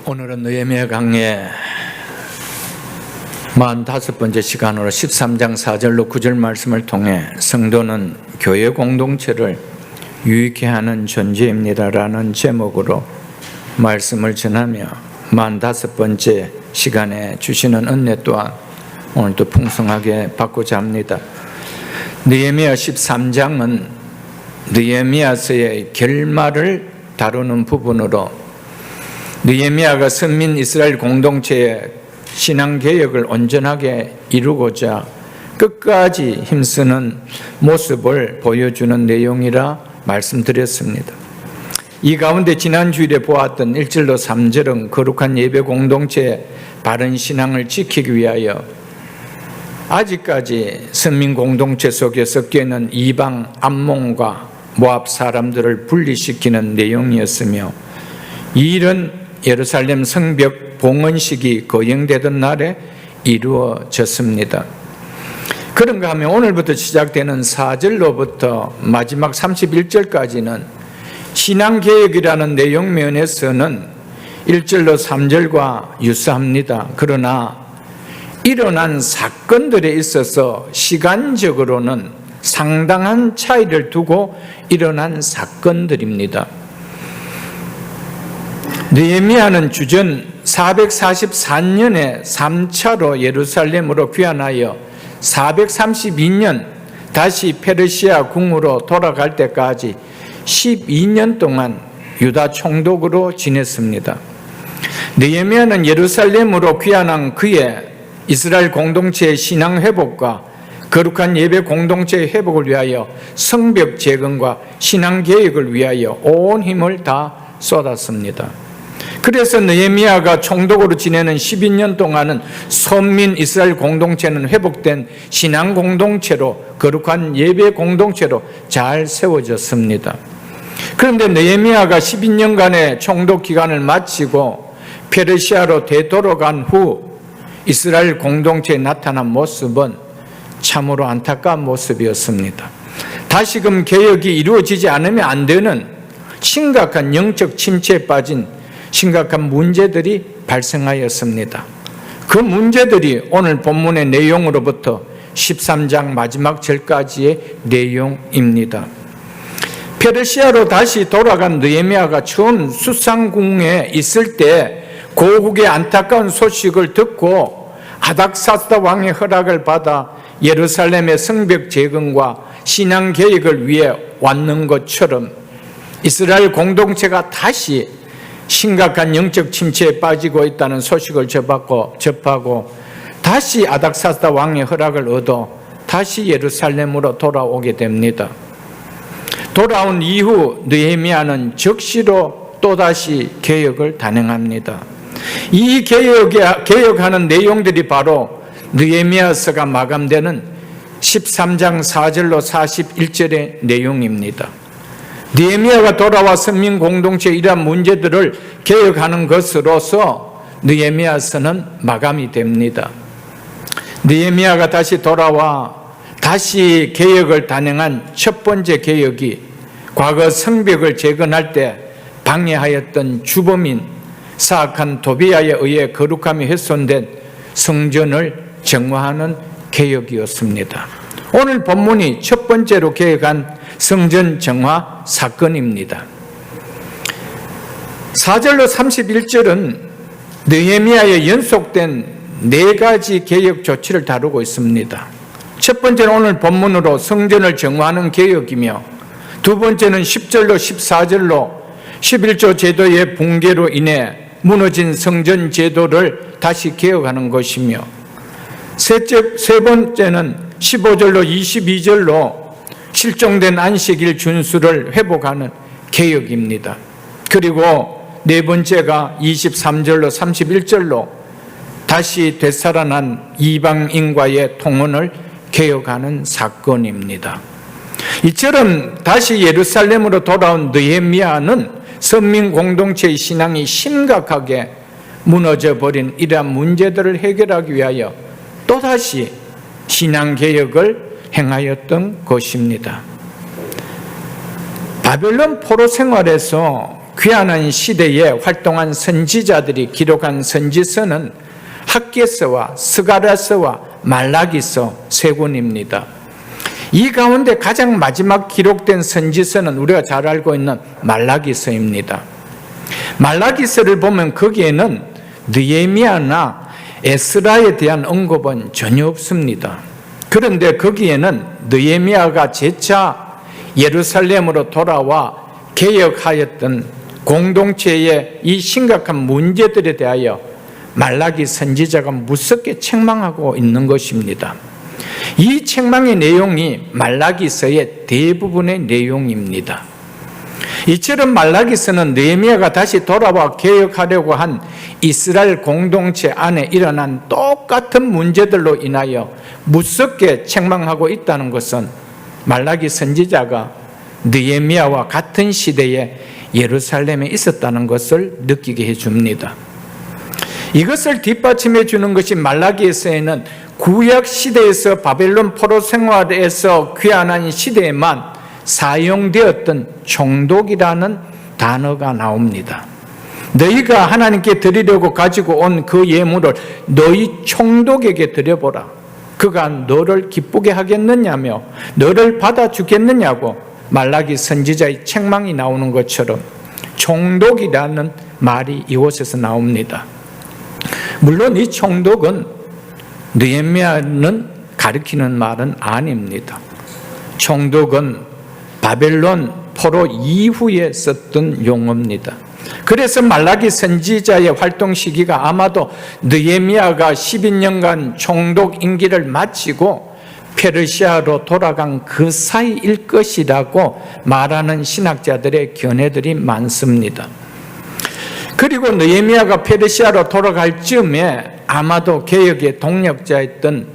오늘은 느헤미야 강의 45번째 시간으로 13장 4절로 9절 말씀을 통해 성도는 교회 공동체를 유익해 하는 존재입니다라는 제목으로 말씀을 전하며 45번째 시간에 주시는 은혜 또한 오늘도 풍성하게 받고자 합니다. 느헤미야 13장은 느헤미야서의 결말을 다루는 부분으로 느헤미야가 선민 이스라엘 공동체의 신앙개혁을 온전하게 이루고자 끝까지 힘쓰는 모습을 보여주는 내용이라 말씀드렸습니다. 이 가운데 지난 주일에 보았던 1절로 3절은 거룩한 예배 공동체의 바른 신앙을 지키기 위하여 아직까지 선민 공동체 속에 섞여있는 이방 암몬과 모압 사람들을 분리시키는 내용이었으며 이 일은 예루살렘 성벽 봉헌식이 거행되던 날에 이루어졌습니다. 그런가 하면 오늘부터 시작되는 4절로부터 마지막 31절까지는 신앙개혁이라는 내용 면에서는 1절로 3절과 유사합니다. 그러나 일어난 사건들에 있어서 시간적으로는 상당한 차이를 두고 일어난 사건들입니다. 느헤미야는 주전 444년에 3차로 예루살렘으로 귀환하여 432년 다시 페르시아 궁으로 돌아갈 때까지 12년 동안 유다 총독으로 지냈습니다. 느헤미야는 예루살렘으로 귀환한 그의 이스라엘 공동체의 신앙 회복과 거룩한 예배 공동체의 회복을 위하여 성벽 재건과 신앙 개혁을 위하여 온 힘을 다 쏟았습니다. 그래서 느헤미야가 총독으로 지내는 12년 동안은 선민 이스라엘 공동체는 회복된 신앙 공동체로 거룩한 예배 공동체로 잘 세워졌습니다. 그런데 느헤미야가 12년간의 총독 기간을 마치고 페르시아로 되돌아간 후 이스라엘 공동체에 나타난 모습은 참으로 안타까운 모습이었습니다. 다시금 개혁이 이루어지지 않으면 안 되는 심각한 영적 침체에 빠진 심각한 문제들이 발생하였습니다. 그 문제들이 오늘 본문의 내용으로부터 13장 마지막 절까지의 내용입니다. 페르시아로 다시 돌아간 느헤미야가 처음 수상궁에 있을 때 고국의 안타까운 소식을 듣고 아닥사스다 왕의 허락을 받아 예루살렘의 성벽 재건과 신앙 개혁을 위해 왔는 것처럼 이스라엘 공동체가 다시 심각한 영적 침체에 빠지고 있다는 소식을 접하고 다시 아닥사스다 왕의 허락을 얻어 다시 예루살렘으로 돌아오게 됩니다. 돌아온 이후 느헤미야는 즉시로 또다시 개혁을 단행합니다. 이 개혁하는 내용들이 바로 느헤미야서가 마감되는 13장 4절로 41절의 내용입니다. 느헤미야가 돌아와 선민 공동체의 이러한 문제들을 개혁하는 것으로서 느헤미야서는 마감이 됩니다. 느헤미야가 다시 돌아와 다시 개혁을 단행한 첫 번째 개혁이 과거 성벽을 재건할 때 방해하였던 주범인 사악한 도비야에 의해 거룩함이 훼손된 성전을 정화하는 개혁이었습니다. 오늘 본문이 첫 번째로 개혁한 성전 정화 사건입니다. 4절로 31절은 느헤미야의 연속된 4가지 개혁 조치를 다루고 있습니다. 첫 번째는 오늘 본문으로 성전을 정화하는 개혁이며 두 번째는 10절로 14절로 11조 제도의 붕괴로 인해 무너진 성전 제도를 다시 개혁하는 것이며 세 번째는 15절로 22절로 실종된 안식일 준수를 회복하는 개혁입니다. 그리고 네 번째가 23절로 31절로 다시 되살아난 이방인과의 통혼을 개혁하는 사건입니다. 이처럼 다시 예루살렘으로 돌아온 느헤미야는 선민 공동체의 신앙이 심각하게 무너져버린 이러한 문제들을 해결하기 위하여 또다시 신앙개혁을 행하였던 것입니다. 바벨론 포로 생활에서 귀환한 시대에 활동한 선지자들이 기록한 선지서는 학개서와 스가랴서와 말라기서 세 권입니다. 이 가운데 가장 마지막 기록된 선지서는 우리가 잘 알고 있는 말라기서입니다. 말라기서를 보면 거기에는 느헤미야나 에스라에 대한 언급은 전혀 없습니다. 그런데 거기에는 느헤미야가 재차 예루살렘으로 돌아와 개혁하였던 공동체의 이 심각한 문제들에 대하여 말라기 선지자가 무섭게 책망하고 있는 것입니다. 이 책망의 내용이 말라기서의 대부분의 내용입니다. 이처럼 말라기서는 느헤미야가 다시 돌아와 개혁하려고 한 이스라엘 공동체 안에 일어난 똑같은 문제들로 인하여 무섭게 책망하고 있다는 것은 말라기 선지자가 느헤미야와 같은 시대에 예루살렘에 있었다는 것을 느끼게 해줍니다. 이것을 뒷받침해 주는 것이 말라기에서에는 구약 시대에서 바벨론 포로 생활에서 귀환한 시대에만 사용되었던 총독이라는 단어가 나옵니다. 너희가 하나님께 드리려고 가지고 온 그 예물을 너희 총독에게 드려보라. 그가 너를 기쁘게 하겠느냐며 너를 받아주겠느냐고 말라기 선지자의 책망이 나오는 것처럼 총독이라는 말이 이곳에서 나옵니다. 물론 이 총독은 느헤미야는 가리키는 말은 아닙니다. 총독은 바벨론 포로 이후에 썼던 용어입니다. 그래서 말라기 선지자의 활동 시기가 아마도 느헤미야가 12년간 총독 임기를 마치고 페르시아로 돌아간 그 사이일 것이라고 말하는 신학자들의 견해들이 많습니다. 그리고 느헤미야가 페르시아로 돌아갈 즈음에 아마도 개혁의 동력자였던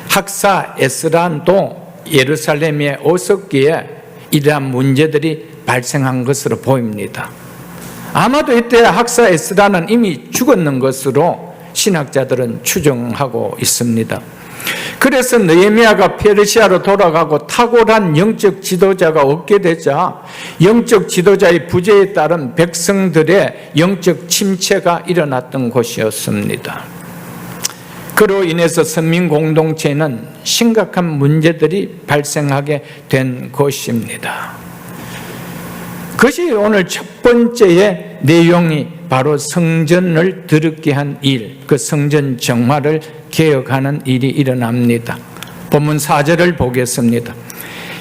학사 에스라도 예루살렘에 오셨기에 이러한 문제들이 발생한 것으로 보입니다. 아마도 이때 학사 에스라는 이미 죽었는 것으로 신학자들은 추정하고 있습니다. 그래서 느헤미야가 페르시아로 돌아가고 탁월한 영적 지도자가 없게 되자 영적 지도자의 부재에 따른 백성들의 영적 침체가 일어났던 것이었습니다. 그로 인해서 선민 공동체는 심각한 문제들이 발생하게 된 것입니다. 그것이 오늘 첫 번째의 내용이 바로 성전을 더럽게 한 일, 그 성전 정화를 개혁하는 일이 일어납니다. 본문 4절을 보겠습니다.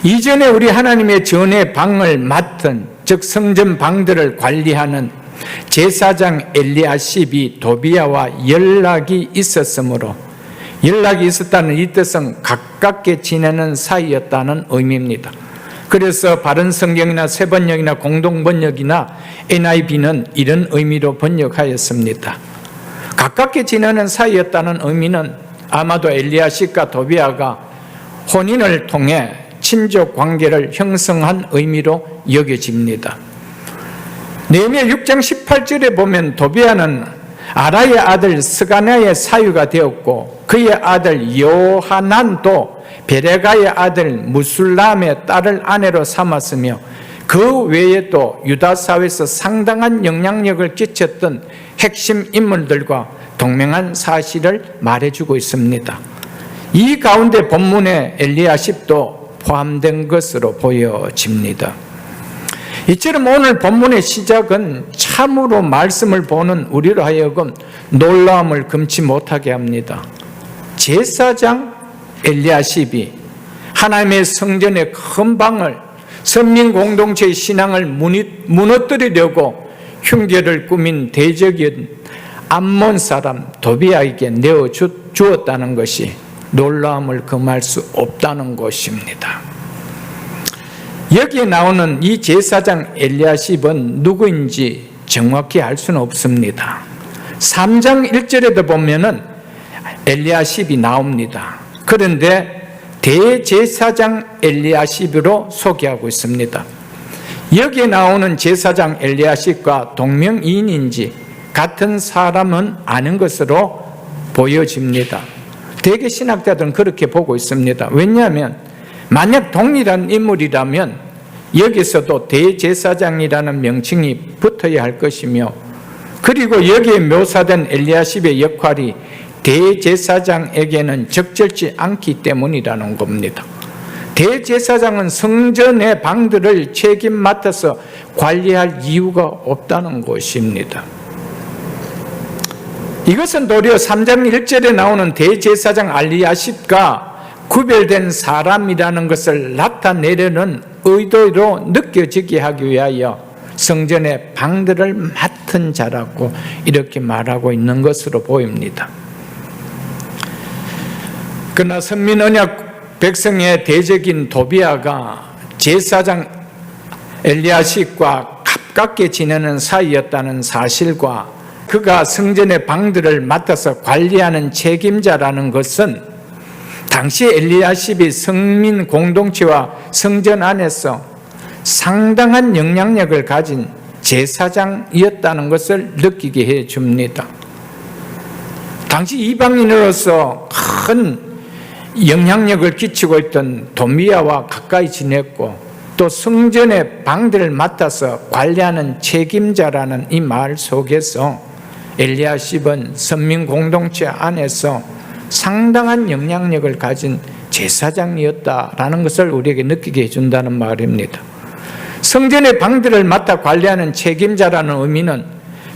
이전에 우리 하나님의 전의 방을 맡은, 즉 성전 방들을 관리하는 제사장 엘리야십이 도비야와 연락이 있었으므로, 연락이 있었다는 이 뜻은 가깝게 지내는 사이였다는 의미입니다. 그래서 바른 성경이나 새 번역이나 공동 번역이나 NIV는 이런 의미로 번역하였습니다. 가깝게 지내는 사이였다는 의미는 아마도 엘리야십과 도비야가 혼인을 통해 친족 관계를 형성한 의미로 여겨집니다. 느헤미야 6장 18절에 보면 도비야는 아라의 아들 스가냐의 사유가 되었고 그의 아들 요하난도 베레가의 아들 무술람의 딸을 아내로 삼았으며 그 외에도 유다 사회에서 상당한 영향력을 끼쳤던 핵심 인물들과 동맹한 사실을 말해주고 있습니다. 이 가운데 본문에 엘리야십도 포함된 것으로 보여집니다. 이처럼 오늘 본문의 시작은 참으로 말씀을 보는 우리로 하여금 놀라움을 금치 못하게 합니다. 제사장 엘리야십이 하나님의 성전의 큰 방을 선민 공동체의 신앙을 무너뜨리려고 흉계를 꾸민 대적인 암몬 사람 도비야에게 내어주었다는 것이 놀라움을 금할 수 없다는 것입니다. 여기에 나오는 이 제사장 엘리야십은 누구인지 정확히 알 수는 없습니다. 3장 1절에도 보면은 엘리야십이 나옵니다. 그런데 대제사장 엘리야십으로 소개하고 있습니다. 여기에 나오는 제사장 엘리야십과 동명이인인지 같은 사람은 아닌 것으로 보여집니다. 대개 신학자들은 그렇게 보고 있습니다. 왜냐하면 만약 동일한 인물이라면 여기서도 대제사장이라는 명칭이 붙어야 할 것이며, 그리고 여기에 묘사된 엘리야십의 역할이 대제사장에게는 적절치 않기 때문이라는 겁니다. 대제사장은 성전의 방들을 책임 맡아서 관리할 이유가 없다는 것입니다. 이것은 도리어 3장 1절에 나오는 대제사장 엘리야십과 구별된 사람이라는 것을 나타내려는 의도로 느껴지게 하기 위하여 성전의 방들을 맡은 자라고 이렇게 말하고 있는 것으로 보입니다. 그러나 선민언약 백성의 대적인 도비아가 제사장 엘리야십과 가깝게 지내는 사이였다는 사실과 그가 성전의 방들을 맡아서 관리하는 책임자라는 것은 당시 엘리야십이 성민 공동체와 성전 안에서 상당한 영향력을 가진 제사장이었다는 것을 느끼게 해 줍니다. 당시 이방인으로서 큰 영향력을 끼치고 있던 도비아와 가까이 지냈고, 또 성전의 방들을 맡아서 관리하는 책임자라는 이 말 속에서 엘리야십은 선민 공동체 안에서 상당한 영향력을 가진 제사장이었다라는 것을 우리에게 느끼게 해준다는 말입니다. 성전의 방들을 맡아 관리하는 책임자라는 의미는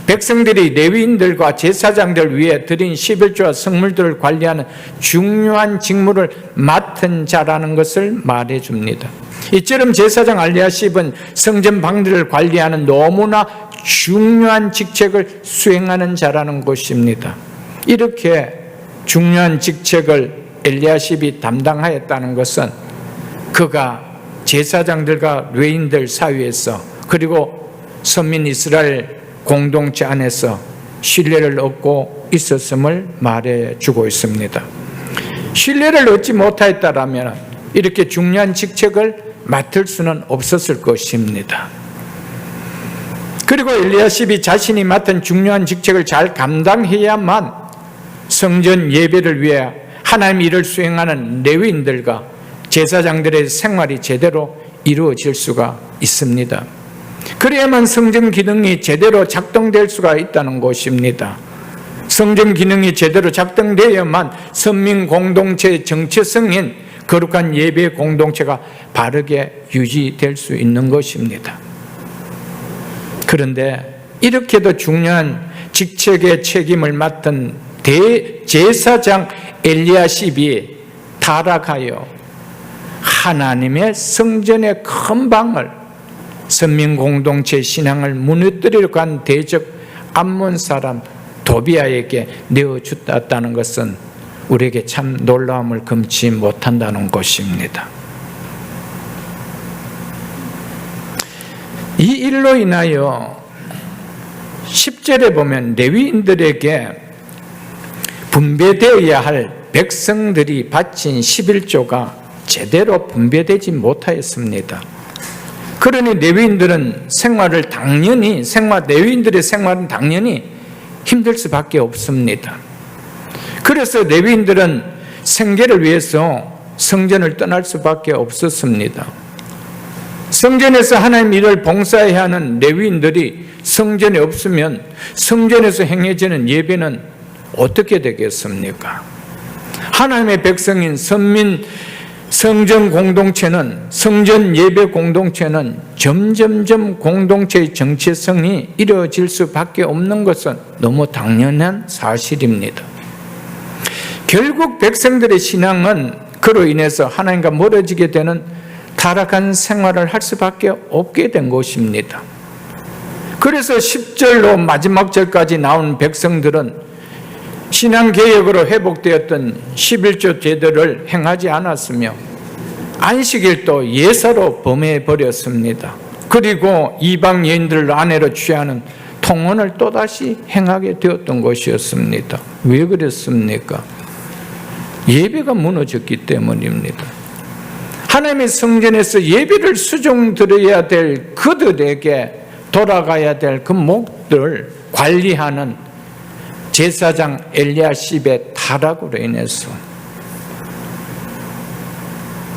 백성들이 레위인들과 제사장들 위해 드린 11조와 성물들을 관리하는 중요한 직무를 맡은 자라는 것을 말해줍니다. 이처럼 제사장 엘리야십은 성전 방들을 관리하는 너무나 중요한 직책을 수행하는 자라는 것입니다. 이렇게 중요한 직책을 엘리야십이 담당하였다는 것은 그가 제사장들과 레위인들 사이에서, 그리고 선민 이스라엘 공동체 안에서 신뢰를 얻고 있었음을 말해주고 있습니다. 신뢰를 얻지 못하였다면 이렇게 중요한 직책을 맡을 수는 없었을 것입니다. 그리고 엘리야십이 자신이 맡은 중요한 직책을 잘 감당해야만 성전 예배를 위해 하나님 일을 수행하는 레위인들과 제사장들의 생활이 제대로 이루어질 수가 있습니다. 그래야만 성전 기능이 제대로 작동될 수가 있다는 것입니다. 성전 기능이 제대로 작동되어야만 선민 공동체의 정체성인 거룩한 예배 공동체가 바르게 유지될 수 있는 것입니다. 그런데 이렇게도 중요한 직책의 책임을 맡은 대제사장 엘리야십이 타락하여 하나님의 성전의 큰 방을, 선민 공동체 신앙을 무너뜨리려고 한 대적 암몬 사람 도비아에게 내어주었다는 것은 우리에게 참 놀라움을 금치 못한다는 것입니다. 이 일로 인하여 10절에 보면 레위인들에게 분배되어야 할 백성들이 바친 11조가 제대로 분배되지 못하였습니다. 그러니 레위인들의 생활은 당연히 힘들 수밖에 없습니다. 그래서 레위인들은 생계를 위해서 성전을 떠날 수밖에 없었습니다. 성전에서 하나님 일을 봉사해야 하는 레위인들이 성전에 없으면 성전에서 행해지는 예배는 어떻게 되겠습니까? 하나님의 백성인 선민 성전 공동체는, 성전 예배 공동체는 점점점 공동체의 정체성이 이루어질 수밖에 없는 것은 너무 당연한 사실입니다. 결국 백성들의 신앙은 그로 인해서 하나님과 멀어지게 되는 타락한 생활을 할 수밖에 없게 된 것입니다. 그래서 10절로 마지막 절까지 나온 백성들은 신앙개혁으로 회복되었던 11조 제도를 행하지 않았으며 안식일도 예사로 범해버렸습니다. 그리고 이방 여인들을 아내로 취하는 통혼을 또다시 행하게 되었던 것이었습니다. 왜 그랬습니까? 예배가 무너졌기 때문입니다. 하나님의 성전에서 예배를 수종드려야 될 그들에게 돌아가야 될 그 목들을 관리하는 제사장 엘리야십의 타락으로 인해서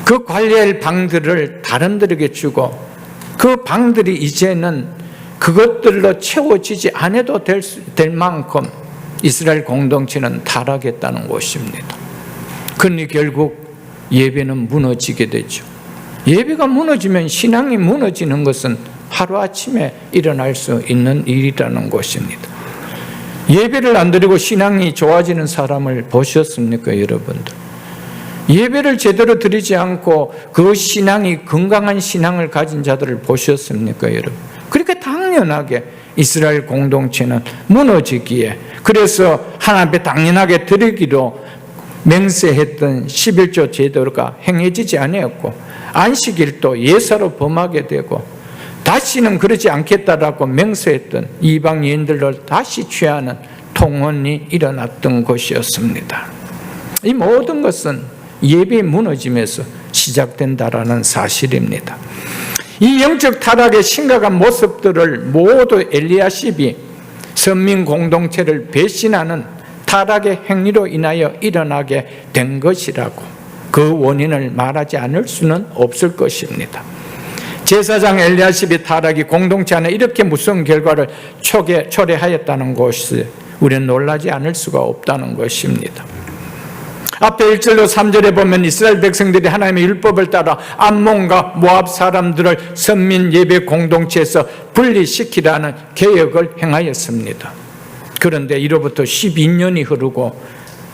그 관리할 방들을 다른들에게 주고 그 방들이 이제는 그것들로 채워지지 않아도 될 만큼 이스라엘 공동체는 타락했다는 것입니다. 그러니 결국 예배는 무너지게 되죠. 예배가 무너지면 신앙이 무너지는 것은 하루아침에 일어날 수 있는 일이라는 것입니다. 예배를 안 드리고 신앙이 좋아지는 사람을 보셨습니까, 여러분들? 예배를 제대로 드리지 않고 그 신앙이 건강한 신앙을 가진 자들을 보셨습니까, 여러분? 그렇게 당연하게 이스라엘 공동체는 무너지기에, 그래서 하나님 앞에 당연하게 드리기로 맹세했던 11조 제도가 행해지지 아니었고, 안식일도 예사로 범하게 되고, 다시는 그러지 않겠다라고 맹세했던 이방 여인들을 다시 취하는 통혼이 일어났던 것이었습니다. 이 모든 것은 예배의 무너짐에서 시작된다라는 사실입니다. 이 영적 타락의 심각한 모습들을 모두 엘리야십이 선민 공동체를 배신하는 타락의 행위로 인하여 일어나게 된 것이라고, 그 원인을 말하지 않을 수는 없을 것입니다. 제사장 엘리야십의 타락이 공동체 안에 이렇게 무서운 결과를 초래하였다는 것이 우리는 놀라지 않을 수가 없다는 것입니다. 앞에 1절로 3절에 보면 이스라엘 백성들이 하나님의 율법을 따라 암몬과 모압 사람들을 선민 예배 공동체에서 분리시키라는 계획을 행하였습니다. 그런데 이로부터 12년이 흐르고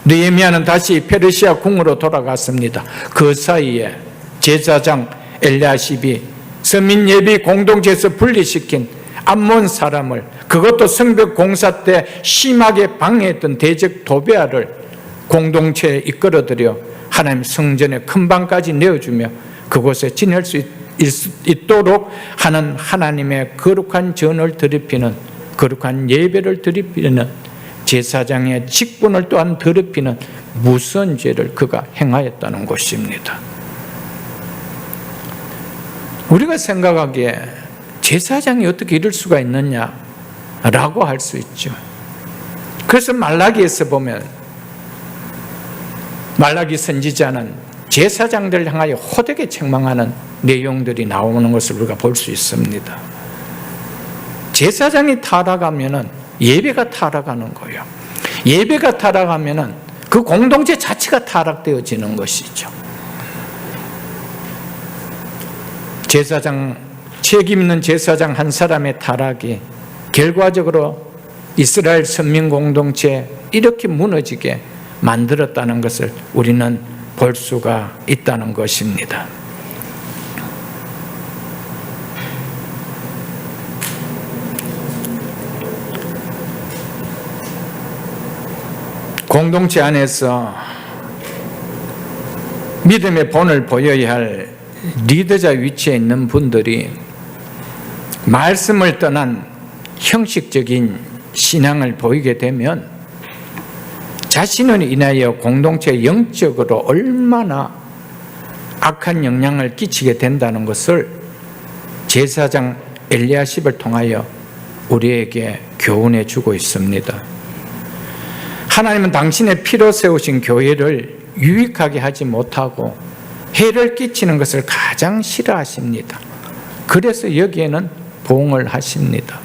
느헤미야는 다시 페르시아 궁으로 돌아갔습니다. 그 사이에 제사장 엘리야십이 선민 예배 공동체에서 분리시킨 암몬 사람을, 그것도 성벽 공사 때 심하게 방해했던 대적 도베아를 공동체에 이끌어들여 하나님 성전에 큰 방까지 내어주며 그곳에 지낼 수 있도록 하는 하나님의 거룩한 전을 드리피는, 거룩한 예배를 드리피는, 제사장의 직분을 또한 더럽히는 무서운 죄를 그가 행하였다는 것입니다. 우리가 생각하기에 제사장이 어떻게 이럴 수가 있느냐라고 할 수 있죠. 그래서 말라기에서 보면 말라기 선지자는 제사장들을 향하여 호되게 책망하는 내용들이 나오는 것을 우리가 볼 수 있습니다. 제사장이 타락하면 예배가 타락하는 거예요. 예배가 타락하면 그 공동체 자체가 타락되어지는 것이죠. 제사장, 책임 있는 제사장 한 사람의 타락이 결과적으로 이스라엘 선민 공동체에 이렇게 무너지게 만들었다는 것을 우리는 볼 수가 있다는 것입니다. 공동체 안에서 믿음의 본을 보여야 할 리더자 위치에 있는 분들이 말씀을 떠난 형식적인 신앙을 보이게 되면 자신을 인하여 공동체에 영적으로 얼마나 악한 영향을 끼치게 된다는 것을 제사장 엘리야십을 통하여 우리에게 교훈해 주고 있습니다. 하나님은 당신의 피로 세우신 교회를 유익하게 하지 못하고 해를 끼치는 것을 가장 싫어하십니다. 그래서 여기에는 보응을 하십니다.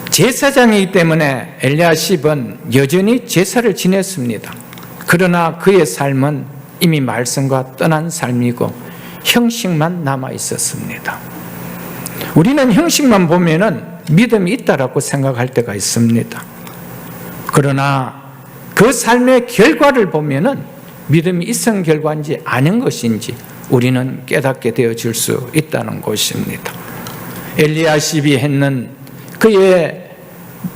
제사장이기 때문에 엘리야십은 여전히 제사를 지냈습니다. 그러나 그의 삶은 이미 말씀과 떠난 삶이고 형식만 남아 있었습니다. 우리는 형식만 보면은 믿음이 있다라고 생각할 때가 있습니다. 그러나 그 삶의 결과를 보면은 믿음이 있은 결과인지 아닌 것인지 우리는 깨닫게 되어질 수 있다는 것입니다. 엘리야십이 했는 그의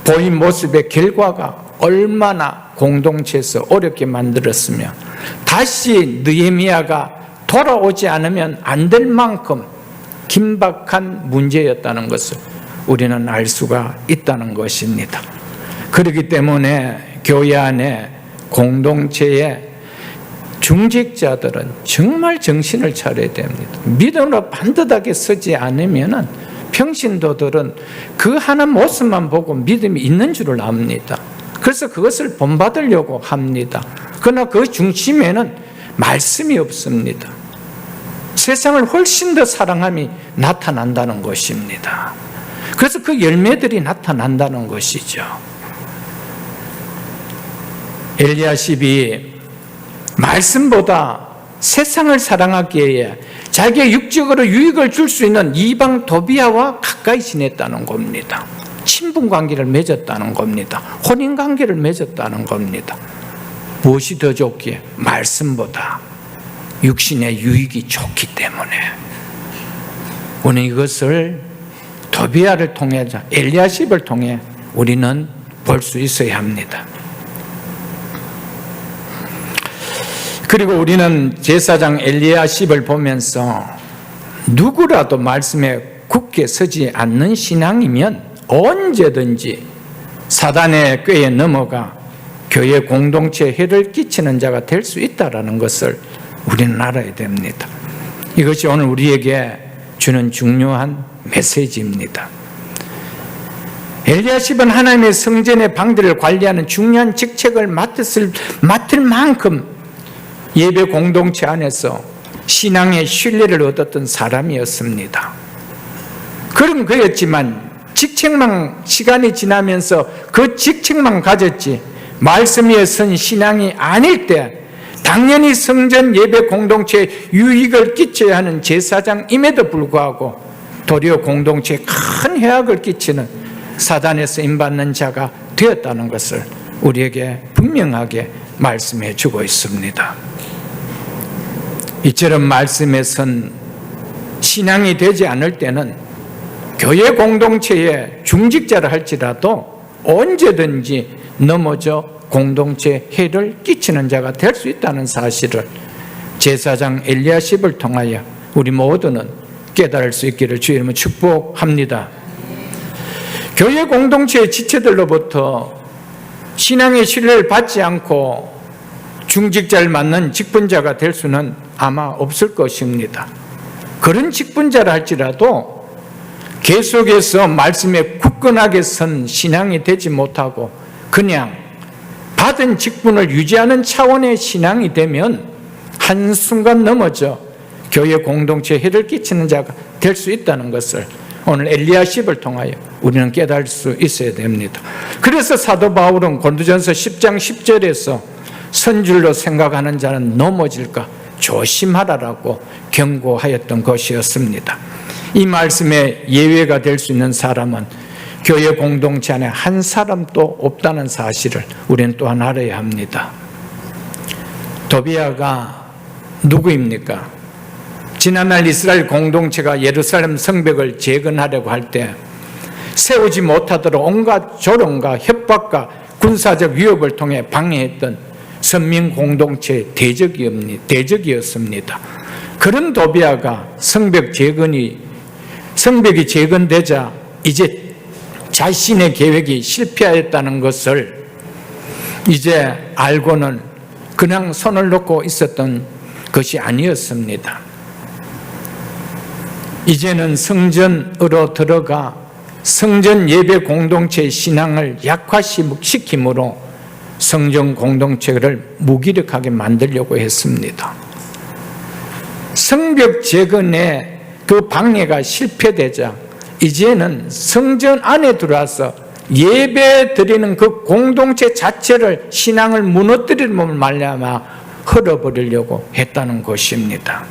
보인 모습의 결과가 얼마나 공동체에서 어렵게 만들었으며 다시 느헤미야가 돌아오지 않으면 안 될 만큼 긴박한 문제였다는 것을 우리는 알 수가 있다는 것입니다. 그렇기 때문에 교회 안에 공동체에 중직자들은 정말 정신을 차려야 됩니다. 믿음으로 반듯하게 서지 않으면 평신도들은 그 하는 모습만 보고 믿음이 있는 줄을 압니다. 그래서 그것을 본받으려고 합니다. 그러나 그 중심에는 말씀이 없습니다. 세상을 훨씬 더 사랑함이 나타난다는 것입니다. 그래서 그 열매들이 나타난다는 것이죠. 엘리야십이 말씀보다 세상을 사랑하기에 자기의 육적으로 유익을 줄 수 있는 이방 도비아와 가까이 지냈다는 겁니다. 친분 관계를 맺었다는 겁니다. 혼인 관계를 맺었다는 겁니다. 무엇이 더 좋기에? 말씀보다 육신의 유익이 좋기 때문에. 오늘 이것을 도비아를 통해, 엘리야십을 통해 우리는 볼 수 있어야 합니다. 그리고 우리는 제사장 엘리야십을 보면서 누구라도 말씀에 굳게 서지 않는 신앙이면 언제든지 사단의 꾀에 넘어가 교회 공동체에 해를 끼치는 자가 될 수 있다는 것을 우리는 알아야 됩니다. 이것이 오늘 우리에게 주는 중요한 메시지입니다. 엘리야십은 하나님의 성전의 방들을 관리하는 중요한 직책을 맡을 만큼 예배 공동체 안에서 신앙의 신뢰를 얻었던 사람이었습니다. 그런 그였지만 직책만, 시간이 지나면서 그 직책만 가졌지 말씀 위에 선 신앙이 아닐 때 당연히 성전 예배 공동체에 유익을 끼쳐야 하는 제사장임에도 불구하고 도리어 공동체에 큰 해악을 끼치는 사단에 쓰임받는 자가 되었다는 것을 우리에게 분명하게 말씀해 주고 있습니다. 이처럼 말씀에 선 신앙이 되지 않을 때는 교회 공동체의 중직자를 할지라도 언제든지 넘어져 공동체에 해를 끼치는 자가 될 수 있다는 사실을 제사장 엘리야십을 통하여 우리 모두는 깨달을 수 있기를 주의 이름으로 축복합니다. 교회 공동체의 지체들로부터 신앙의 신뢰를 받지 않고 중직자를 맡는 직분자가 될 수는 아마 없을 것입니다. 그런 직분자라 할지라도 계속해서 말씀에 굳건하게 선 신앙이 되지 못하고 그냥 받은 직분을 유지하는 차원의 신앙이 되면 한순간 넘어져 교회 공동체에 해를 끼치는 자가 될 수 있다는 것을 오늘 엘리야십을 통하여 우리는 깨달을 수 있어야 됩니다. 그래서 사도 바울은 고린도전서 10장 10절에서 선줄로 생각하는 자는 넘어질까 조심하라라고 경고하였던 것이었습니다. 이 말씀에 예외가 될 수 있는 사람은 교회 공동체 안에 한 사람도 없다는 사실을 우리는 또한 알아야 합니다. 도비아가 누구입니까? 지난날 이스라엘 공동체가 예루살렘 성벽을 재건하려고 할 때 세우지 못하도록 온갖 조롱과 협박과 군사적 위협을 통해 방해했던 선민 공동체의 대적이었습니다. 그런 도비아가 성벽이 재건되자 이제 자신의 계획이 실패하였다는 것을 이제 알고는 그냥 손을 놓고 있었던 것이 아니었습니다. 이제는 성전으로 들어가 성전 예배 공동체의 신앙을 약화시킴으로 성전 공동체를 무기력하게 만들려고 했습니다. 성벽 재건의 그 방해가 실패되자 이제는 성전 안에 들어와서 예배 드리는 그 공동체 자체를 신앙을 무너뜨리는 말미암아 헐어버리려고 했다는 것입니다.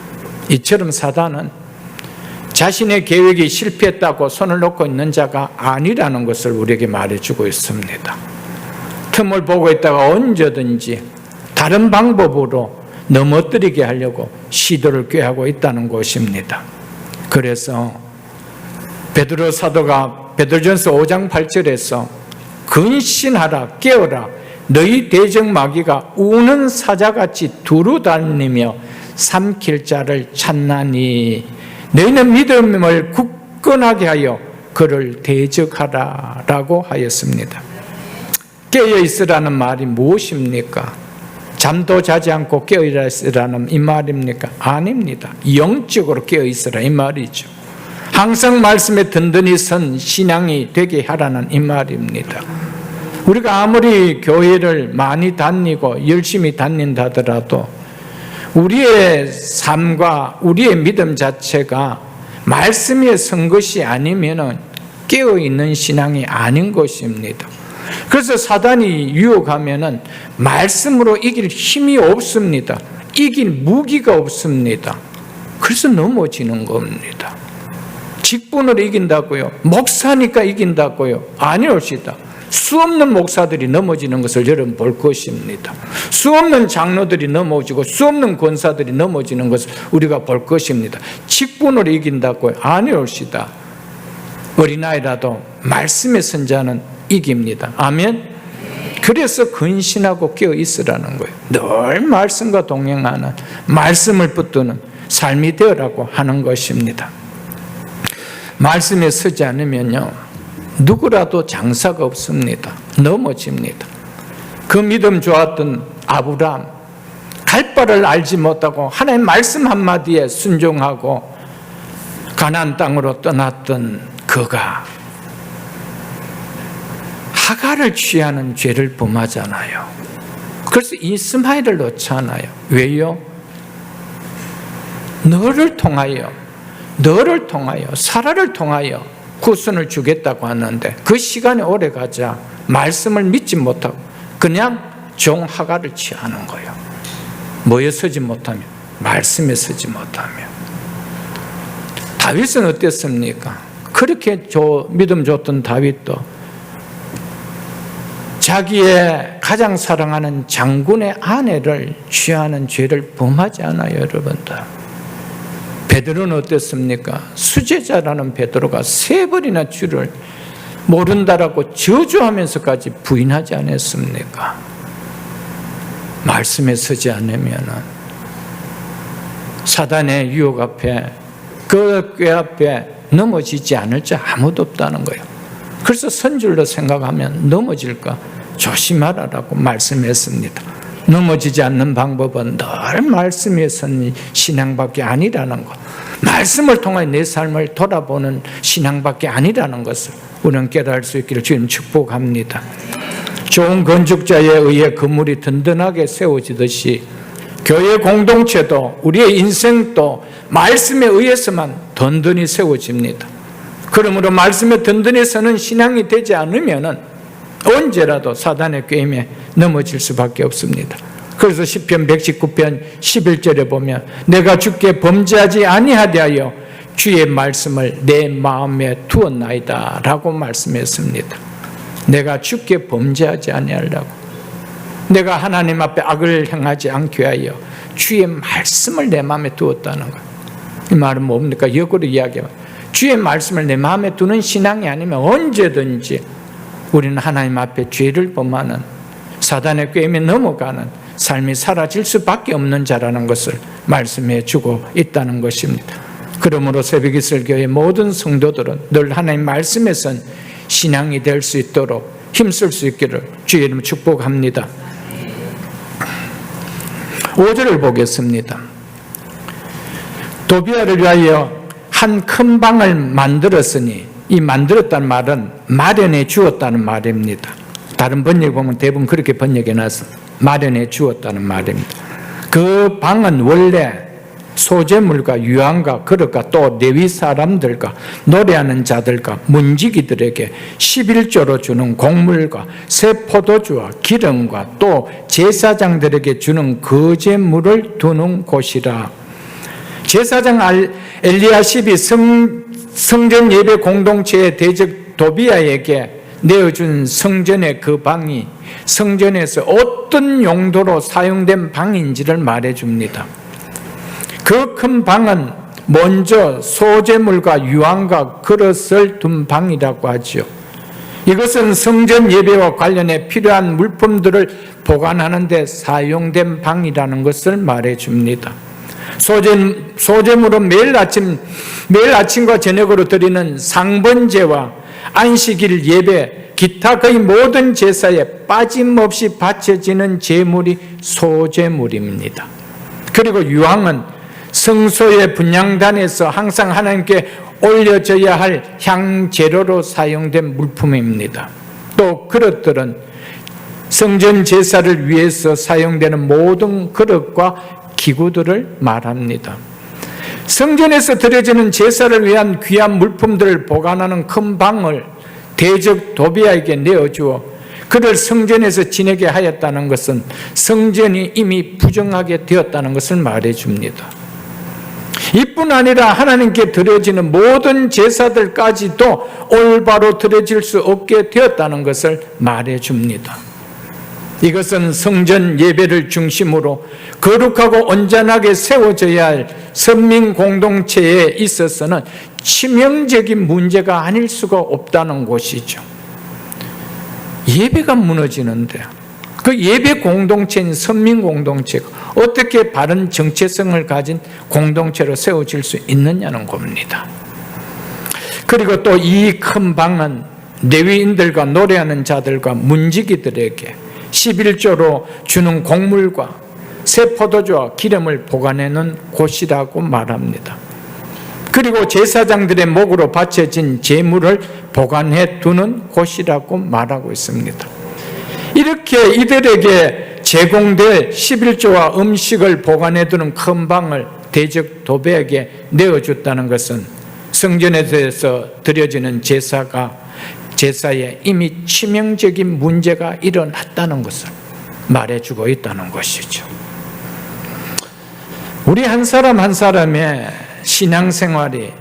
이처럼 사단은 자신의 계획이 실패했다고 손을 놓고 있는 자가 아니라는 것을 우리에게 말해주고 있습니다. 틈을 보고 있다가 언제든지 다른 방법으로 넘어뜨리게 하려고 시도를 꾀하고 있다는 것입니다. 그래서 베드로 사도가 베드로전서 5장 8절에서 근신하라 깨어라 너희 대적 마귀가 우는 사자같이 두루 다니며 삼킬 자를 찾나니 너희는 믿음을 굳건하게 하여 그를 대적하라 라고 하였습니다. 깨어있으라는 말이 무엇입니까? 잠도 자지 않고 깨어있으라는 이 말입니까? 아닙니다. 영적으로 깨어있으라 이 말이죠. 항상 말씀에 든든히 선 신앙이 되게 하라는 이 말입니다. 우리가 아무리 교회를 많이 다니고 열심히 다닌다 하더라도 우리의 삶과 우리의 믿음 자체가 말씀 위에 선 것이 아니면 깨어있는 신앙이 아닌 것입니다. 그래서 사단이 유혹하면 말씀으로 이길 힘이 없습니다. 이길 무기가 없습니다. 그래서 넘어지는 겁니다. 직분으로 이긴다고요? 목사니까 이긴다고요? 아니올시다. 수없는 목사들이 넘어지는 것을 여러분 볼 것입니다. 수없는 장로들이 넘어지고 수없는 권사들이 넘어지는 것을 우리가 볼 것입니다. 직분으로 이긴다고요? 아니올시다. 어린아이라도 말씀의 선자는 이깁니다. 아멘? 그래서 근신하고 깨어 있으라는 거예요. 늘 말씀과 동행하는, 말씀을 붙드는 삶이 되어라고 하는 것입니다. 말씀에 서지 않으면요, 누구라도 장사가 없습니다. 넘어집니다. 그 믿음 좋았던 아브라함, 갈 바를 알지 못하고 하나님 말씀 한마디에 순종하고 가나안 땅으로 떠났던 그가 하갈을 취하는 죄를 범하잖아요. 그래서 이스마엘을 놓잖아요. 왜요? 너를 통하여 사라를 통하여 후손을 주겠다고 하는데 그 시간이 오래가자 말씀을 믿지 못하고 그냥 종 하갈을 취하는 거예요. 뭐에 서지 못하며? 말씀에 서지 못하며. 다윗은 어땠습니까? 그렇게 믿음 줬던 다윗도 자기의 가장 사랑하는 장군의 아내를 취하는 죄를 범하지 않아요, 여러분들. 베드로는 어땠습니까? 수제자라는 베드로가 3번이나 주를 모른다라고 저주하면서까지 부인하지 않았습니까? 말씀에 서지 않으면 사단의 유혹 앞에, 그 꾀 앞에 넘어지지 않을 자 아무도 없다는 거예요. 그래서 선줄로 생각하면 넘어질까 조심하라라고 말씀했습니다. 넘어지지 않는 방법은 늘 말씀에 선 신앙밖에 아니라는 것, 말씀을 통해 내 삶을 돌아보는 신앙밖에 아니라는 것을 우리는 깨달을 수 있기를 주님 축복합니다. 좋은 건축자에 의해 건물이 든든하게 세워지듯이 교회 공동체도 우리의 인생도 말씀에 의해서만 든든히 세워집니다. 그러므로 말씀에 든든히 서는 신앙이 되지 않으면 언제라도 사단의 꾀임에 넘어질 수밖에 없습니다. 그래서 시편 119편 11절에 보면 내가 주께 범죄하지 아니하되 주의 말씀을 내 마음에 두었나이다 라고 말씀했습니다. 내가 주께 범죄하지 아니하려고, 내가 하나님 앞에 악을 행하지 않게 하여 주의 말씀을 내 마음에 두었다는 거예요. 이 말은 뭡니까? 역으로 이야기하면 주의 말씀을 내 마음에 두는 신앙이 아니면 언제든지 우리는 하나님 앞에 죄를 범하는, 사단의 꾀임에 넘어가는 삶이 사라질 수밖에 없는 자라는 것을 말씀해 주고 있다는 것입니다. 그러므로 새벽이슬교회 모든 성도들은 늘 하나님 말씀에 선 신앙이 될 수 있도록 힘쓸 수 있기를 주의 이름으로 축복합니다. 5절을 보겠습니다. 도비아를 위하여 한 큰 방을 만들었으니, 이 만들었다는 말은 마련해 주었다는 말입니다. 다른 번역 보면 대부분 그렇게 번역해 놨어. 마련해 주었다는 말입니다. 그 방은 원래 소재물과 유황과 그릇과 또 레위 사람들과 노래하는 자들과 문지기들에게 11조로 주는 곡물과 새 포도주와 기름과 또 제사장들에게 주는 거제물을 두는 곳이라. 제사장 엘리야십이 성전 예배 공동체의 대적 도비아에게 내어준 성전의 그 방이 성전에서 어떤 용도로 사용된 방인지를 말해줍니다. 그 큰 방은 먼저 소재물과 유황과 그릇을 둔 방이라고 하죠. 이것은 성전 예배와 관련해 필요한 물품들을 보관하는 데 사용된 방이라는 것을 말해줍니다. 소재물은 매일 아침과 저녁으로 드리는 상번제와 안식일 예배, 기타 거의 모든 제사에 빠짐없이 바쳐지는 제물이 소재물입니다. 그리고 유황은 성소의 분향단에서 항상 하나님께 올려져야 할 향재료로 사용된 물품입니다. 또 그릇들은 성전 제사를 위해서 사용되는 모든 그릇과 기구들을 말합니다. 성전에서 드려지는 제사를 위한 귀한 물품들을 보관하는 큰 방을 대적 도비아에게 내어주어 그를 성전에서 지내게 하였다는 것은 성전이 이미 부정하게 되었다는 것을 말해줍니다. 이뿐 아니라 하나님께 드려지는 모든 제사들까지도 올바로 드려질 수 없게 되었다는 것을 말해줍니다. 이것은 성전 예배를 중심으로 거룩하고 온전하게 세워져야 할 선민 공동체에 있어서는 치명적인 문제가 아닐 수가 없다는 것이죠. 예배가 무너지는데 그 예배 공동체인 선민 공동체가 어떻게 바른 정체성을 가진 공동체로 세워질 수 있느냐는 겁니다. 그리고 또 이 큰 방은 레위인들과 노래하는 자들과 문지기들에게 11조로 주는 곡물과 새 포도주와 기름을 보관하는 곳이라고 말합니다. 그리고 제사장들의 목으로 바쳐진 제물을 보관해 두는 곳이라고 말하고 있습니다. 이렇게 이들에게 제공될 11조와 음식을 보관해 두는 큰 방을 대적 도배에게 내어줬다는 것은 성전에서 드려지는 제사에 이미 치명적인 문제가 일어났다는 것을 말해주고 있다는 것이죠. 우리 한 사람 한 사람의 신앙생활이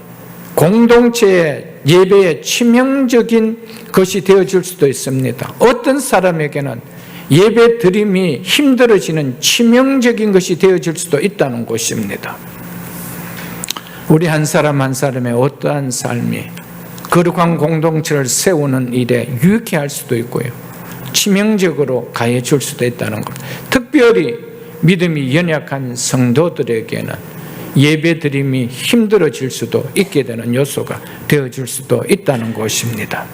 공동체의 예배에 치명적인 것이 되어줄 수도 있습니다. 어떤 사람에게는 예배 드림이 힘들어지는 치명적인 것이 되어질 수도 있다는 것입니다. 우리 한 사람 한 사람의 어떠한 삶이 거룩한 공동체를 세우는 일에 유익해 할 수도 있고요, 치명적으로 가해 줄 수도 있다는 것. 특별히 믿음이 연약한 성도들에게는 예배 드림이 힘들어질 수도 있게 되는 요소가 되어줄 수도 있다는 것입니다.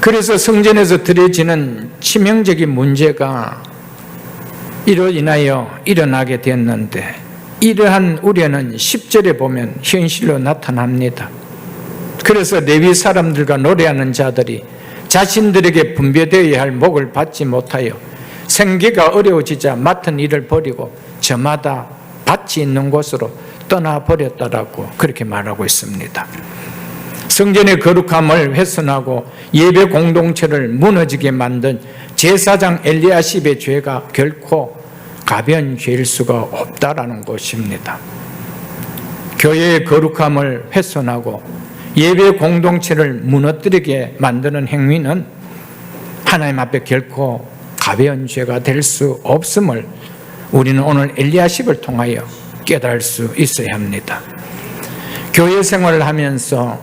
그래서 성전에서 드려지는 치명적인 문제가 이로 인하여 일어나게 됐는데, 이러한 우려는 10절에 보면 현실로 나타납니다. 그래서 레위 사람들과 노래하는 자들이 자신들에게 분배되어야 할 목을 받지 못하여 생계가 어려워지자 맡은 일을 버리고 저마다 밭이 있는 곳으로 떠나버렸다라고 그렇게 말하고 있습니다. 성전의 거룩함을 훼손하고 예배 공동체를 무너지게 만든 제사장 엘리야십의 죄가 결코 가벼운 죄일 수가 없다라는 것입니다. 교회의 거룩함을 훼손하고 예배 공동체를 무너뜨리게 만드는 행위는 하나님 앞에 결코 가벼운 죄가 될 수 없음을 우리는 오늘 엘리야십을 통하여 깨달을 수 있어야 합니다. 교회 생활을 하면서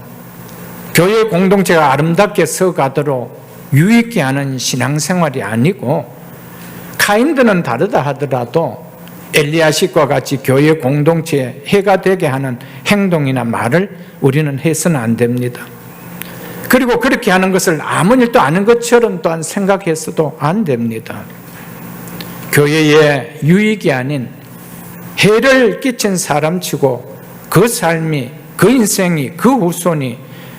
교회 공동체가 아름답게 서가도록 유익게 하는 신앙생활이 아니고, 카인들은 다르다 하더라도 엘리야십과 같이 교회 공동체에 해가 되게 하는 행동이나 말을 우리는 해서는 안 됩니다. 그리고 그렇게 하는 것을 아무 일도 아닌 것처럼 또한 생각해서도 안 됩니다. 교회에 유익이 아닌 해를 끼친 사람치고 그 삶이, 그 인생이, 그 후손이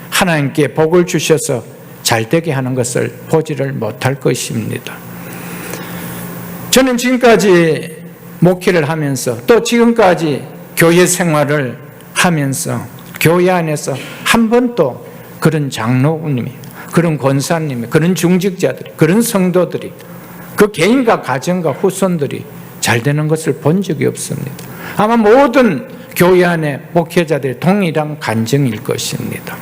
하나님께 복을 주셔서 잘되게 하는 것을 보지를 못할 것입니다. 저는 지금까지 목회를 하면서 또 지금까지 교회 생활을 하면서 교회 안에서 한 번도 그런 장로님이, 그런 권사님이, 그런 중직자들이, 그런 성도들이, 그 개인과 가정과 후손들이 잘 되는 것을 본 적이 없습니다. 아마 모든 교회 안에 목회자들이 동일한 간증일 것입니다.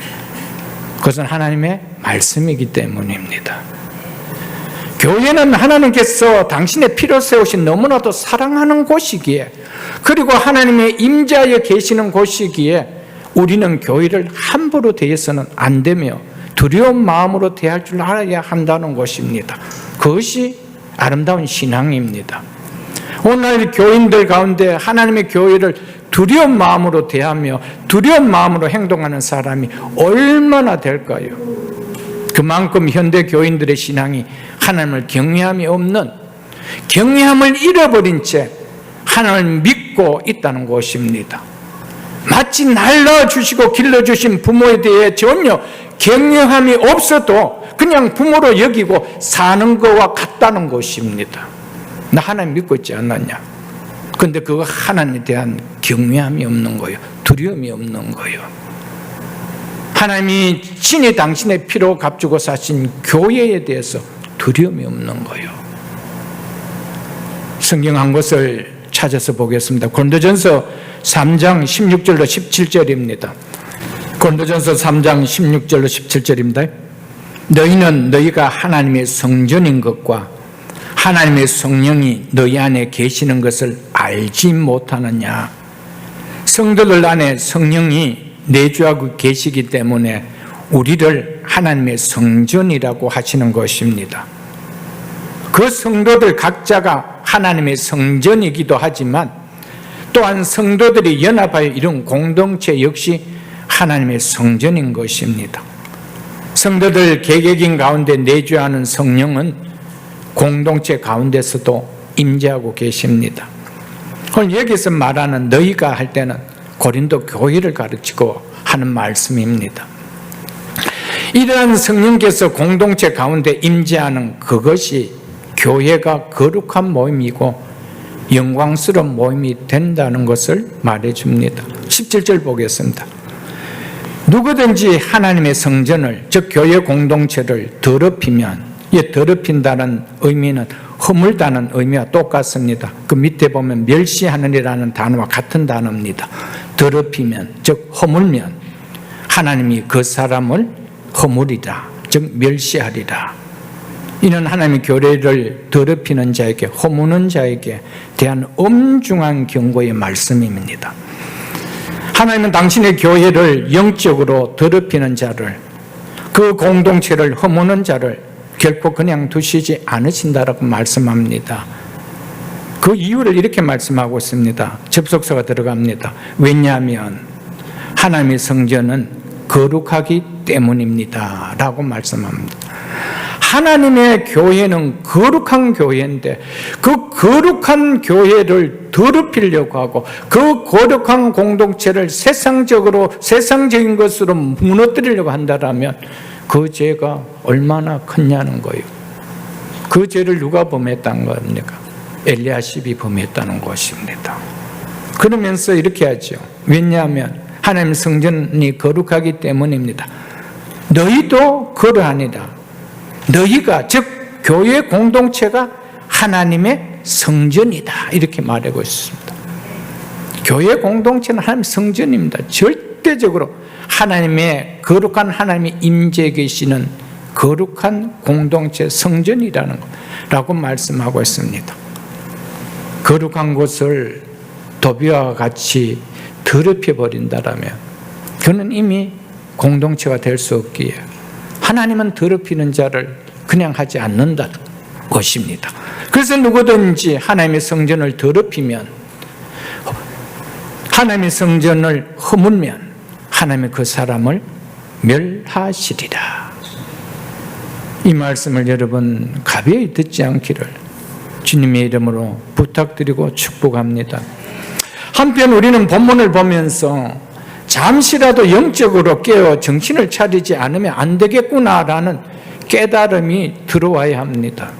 그것은 하나님의 말씀이기 때문입니다. 교회는 하나님께서 당신의 피로 세우신 너무나도 사랑하는 곳이기에, 그리고 하나님의 임재하여 계시는 곳이기에 우리는 교회를 함부로 대해서는 안 되며 두려운 마음으로 대할 줄 알아야 한다는 것입니다. 그것이 아름다운 신앙입니다. 오늘 교인들 가운데 하나님의 교회를 두려운 마음으로 대하며 두려운 마음으로 행동하는 사람이 얼마나 될까요? 그만큼 현대 교인들의 신앙이 하나님을 경외함이 없는, 경외함을 잃어버린 채 하나님을 믿고 있다는 것입니다. 마치 날라주시고 길러주신 부모에 대해 전혀 경외함이 없어도 그냥 부모로 여기고 사는 것과 같다는 것입니다. 나 하나님 믿고 있지 않았냐? 근데 그거 하나님에 대한 경외함이 없는 거예요. 두려움이 없는 거예요. 하나님이 친히 당신의 피로 값주고 사신 교회에 대해서 두려움이 없는 거예요. 성경 한 곳을 찾아서 보겠습니다. 고린도전서 3장 16절로 17절입니다. 고린도전서 3장 16절로 17절입니다. 너희는 너희가 하나님의 성전인 것과 하나님의 성령이 너희 안에 계시는 것을 알지 못하느냐? 성도들 안에 성령이 내주하고 계시기 때문에 우리를 하나님의 성전이라고 하시는 것입니다. 그 성도들 각자가 하나님의 성전이기도 하지만 또한 성도들이 연합하여 이룬 공동체 역시 하나님의 성전인 것입니다. 성도들 개개인 가운데 내주하는 성령은 공동체 가운데서도 임재하고 계십니다. 오늘 여기서 말하는 너희가 할 때는 고린도 교회를 가르치고 하는 말씀입니다. 이러한 성령께서 공동체 가운데 임재하는 그것이 교회가 거룩한 모임이고 영광스러운 모임이 된다는 것을 말해줍니다. 17절 보겠습니다. 누구든지 하나님의 성전을, 즉 교회 공동체를 더럽히면, 이 더럽힌다는 의미는 허물다는 의미와 똑같습니다. 그 밑에 보면 멸시하느니라는 단어와 같은 단어입니다. 더럽히면, 즉 허물면 하나님이 그 사람을 허물이다, 즉 멸시하리라. 이는 하나님의 교회를 더럽히는 자에게, 허무는 자에게 대한 엄중한 경고의 말씀입니다. 하나님은 당신의 교회를 영적으로 더럽히는 자를, 그 공동체를 허무는 자를 결코 그냥 두시지 않으신다라고 말씀합니다. 그 이유를 이렇게 말씀하고 있습니다. 접속사가 들어갑니다. 왜냐하면 하나님의 성전은 거룩하기 때문입니다 라고 말씀합니다. 하나님의 교회는 거룩한 교회인데 그 거룩한 교회를 더럽히려고 하고 그 거룩한 공동체를 세상적인 것으로 무너뜨리려고 한다면 그 죄가 얼마나 크냐는 거예요. 그 죄를 누가 범했다는 겁니까? 엘리야십이 범했다는 것입니다. 그러면서 이렇게 하죠. 왜냐하면 하나님 성전이 거룩하기 때문입니다. 너희도 그러하니라. 너희가, 즉 교회 공동체가 하나님의 성전이다 이렇게 말하고 있습니다. 교회 공동체는 하나님의 성전입니다. 절대적으로 하나님의 거룩한 하나님이 임재해 계시는 거룩한 공동체 성전이라는 거라고 말씀하고 있습니다. 거룩한 곳을 도비와 같이 더럽혀 버린다라면 그는 이미 공동체가 될 수 없기에 하나님은 더럽히는 자를 그냥 하지 않는다는 것입니다. 그래서 누구든지 하나님의 성전을 더럽히면, 하나님의 성전을 허물면 하나님이 그 사람을 멸하시리라. 이 말씀을 여러분 가벼이 듣지 않기를 주님의 이름으로 부탁드리고 축복합니다. 한편 우리는 본문을 보면서 잠시라도 영적으로 깨어 정신을 차리지 않으면 안 되겠구나라는 깨달음이 들어와야 합니다.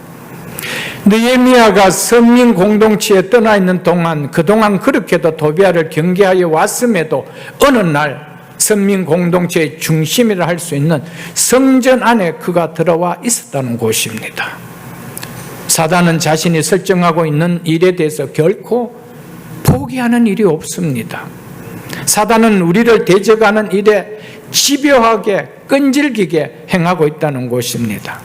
느헤미야가 선민 공동체에 떠나 있는 동안 그동안 그렇게도 도비아를 경계하여 왔음에도 어느 날 선민 공동체의 중심이라 할 수 있는 성전 안에 그가 들어와 있었다는 것입니다. 사단은 자신이 설정하고 있는 일에 대해서 결코 포기하는 일이 없습니다. 사단은 우리를 대적하는 일에 집요하게 끈질기게 행하고 있다는 것입니다.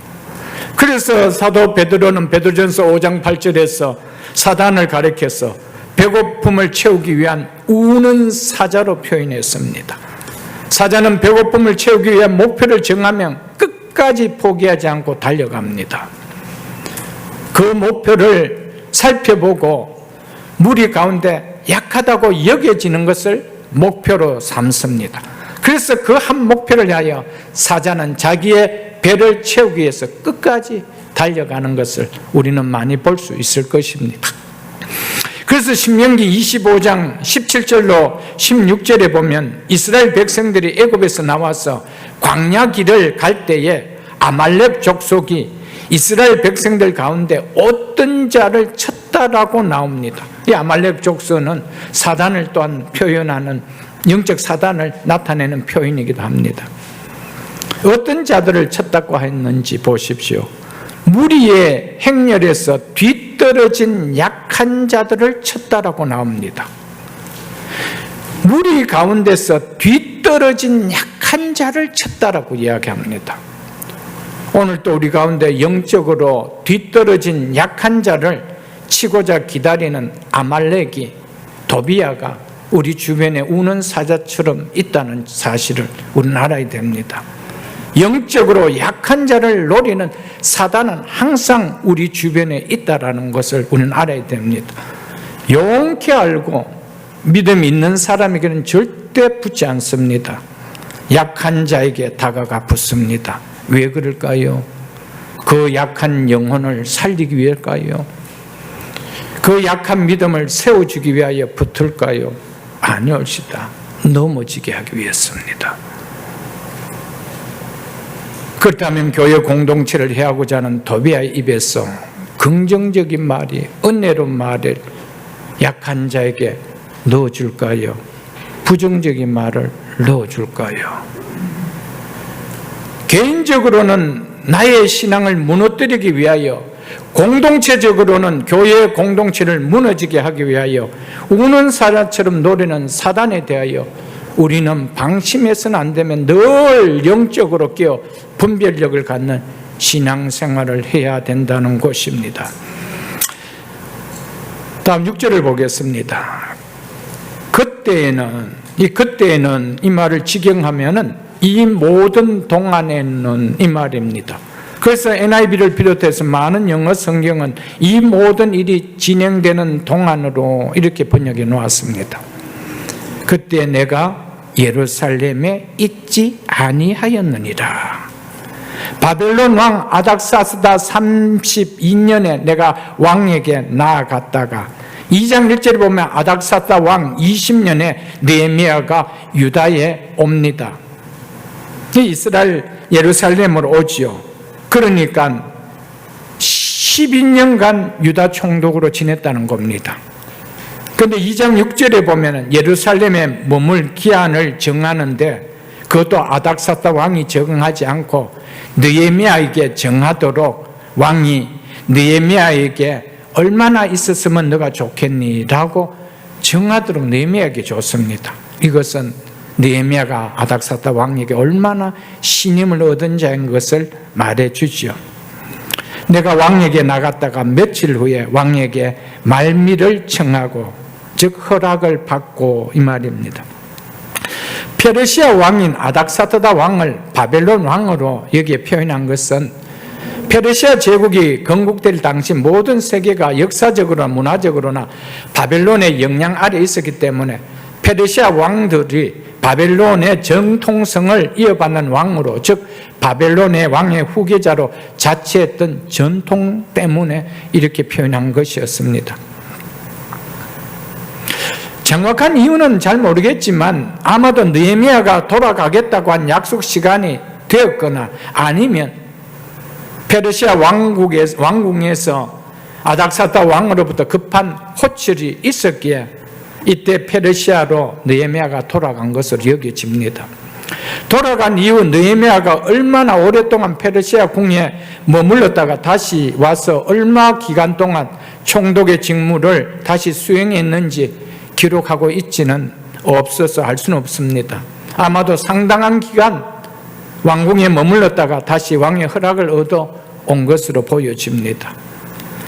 그래서 사도 베드로는 베드로전서 5장 8절에서 사단을 가리켜서 배고픔을 채우기 위한 우는 사자로 표현했습니다. 사자는 배고픔을 채우기 위한 목표를 정하면 끝까지 포기하지 않고 달려갑니다. 그 목표를 살펴보고 무리 가운데 약하다고 여겨지는 것을 목표로 삼습니다. 그래서 그 한 목표를 위하여 사자는 자기의 배를 채우기 위해서 끝까지 달려가는 것을 우리는 많이 볼 수 있을 것입니다. 그래서 신명기 25장 17절로 16절에 보면 이스라엘 백성들이 애굽에서 나와서 광야 길을 갈 때에 아말렉 족속이 이스라엘 백성들 가운데 어떤 자를 쳤다라고 나옵니다. 이 아말렉 족속은 사단을 또한 표현하는, 영적 사단을 나타내는 표현이기도 합니다. 어떤 자들을 쳤다고 했는지 보십시오. 무리의 행렬에서 뒤떨어진 약한 자들을 쳤다라고 나옵니다. 무리 가운데서 뒤떨어진 약한 자를 쳤다라고 이야기합니다. 오늘 또 우리 가운데 영적으로 뒤떨어진 약한 자를 치고자 기다리는 아말렉이, 도비야가 우리 주변에 우는 사자처럼 있다는 사실을 우리는 알아야 됩니다. 영적으로 약한 자를 노리는 사단은 항상 우리 주변에 있다는 것을 우리는 알아야 됩니다. 용케 알고 믿음 있는 사람에게는 절대 붙지 않습니다. 약한 자에게 다가가 붙습니다. 왜 그럴까요? 그 약한 영혼을 살리기 위할까요? 그 약한 믿음을 세워주기 위하여 붙을까요? 아니올시다. 넘어지게 하기 위해서입니다. 그렇다면 교회 공동체를 해하고자 하는 도비야의 입에서 긍정적인 말이, 은혜로운 말을 약한 자에게 넣어줄까요? 부정적인 말을 넣어줄까요? 개인적으로는 나의 신앙을 무너뜨리기 위하여, 공동체적으로는 교회의 공동체를 무너지게 하기 위하여 우는 사자처럼 노리는 사단에 대하여 우리는 방심해서는 안 되면 늘 영적으로 깨어 분별력을 갖는 신앙생활을 해야 된다는 것입니다. 다음 6절을 보겠습니다. 그때에는 이 말을 직역하면은 이 모든 동안에는 이 말입니다. 그래서 NIV를 비롯해서 많은 영어 성경은 이 모든 일이 진행되는 동안으로 이렇게 번역해 놓았습니다. 그때 내가 예루살렘에 있지 아니하였느니라. 바벨론 왕 아닥사스다 32년에 내가 왕에게 나아갔다가 2장 1절에 보면 아닥사스다 왕 20년에 느헤미야가 유다에 옵니다. 이스라엘 예루살렘으로 오지요. 그러니까 12년간 유다 총독으로 지냈다는 겁니다. 그런데 2장 6절에 보면 예루살렘에 머물 기한을 정하는데 그것도 아닥사스다 왕이 적응하지 않고 느헤미야에게 정하도록 왕이 느헤미야에게 얼마나 있었으면 너가 좋겠니? 라고 정하도록 느헤미야에게 줬습니다. 이것은 느헤미야가 아닥사스다 왕에게 얼마나 신임을 얻은 자인 것을 말해주죠. 내가 왕에게 나갔다가 며칠 후에 왕에게 말미를 청하고, 즉 허락을 받고, 이 말입니다. 페르시아 왕인 아닥사스다 왕을 바벨론 왕으로 여기에 표현한 것은 페르시아 제국이 건국될 당시 모든 세계가 역사적으로나 문화적으로나 바벨론의 영향 아래 있었기 때문에 페르시아 왕들이 바벨론의 정통성을 이어받는 왕으로, 즉 바벨론의 왕의 후계자로 자처했던 전통 때문에 이렇게 표현한 것이었습니다. 정확한 이유는 잘 모르겠지만 아마도 느헤미야가 돌아가겠다고 한 약속 시간이 되었거나 아니면 페르시아 왕궁에서 아닥사스다 왕으로부터 급한 호출이 있었기에 이때 페르시아로 느헤미야가 돌아간 것으로 여겨집니다. 돌아간 이후 느헤미야가 얼마나 오랫동안 페르시아 궁에 머물렀다가 다시 와서 얼마 기간 동안 총독의 직무를 다시 수행했는지 기록하고 있지는 없어서 알 수는 없습니다. 아마도 상당한 기간 왕궁에 머물렀다가 다시 왕의 허락을 얻어 온 것으로 보여집니다.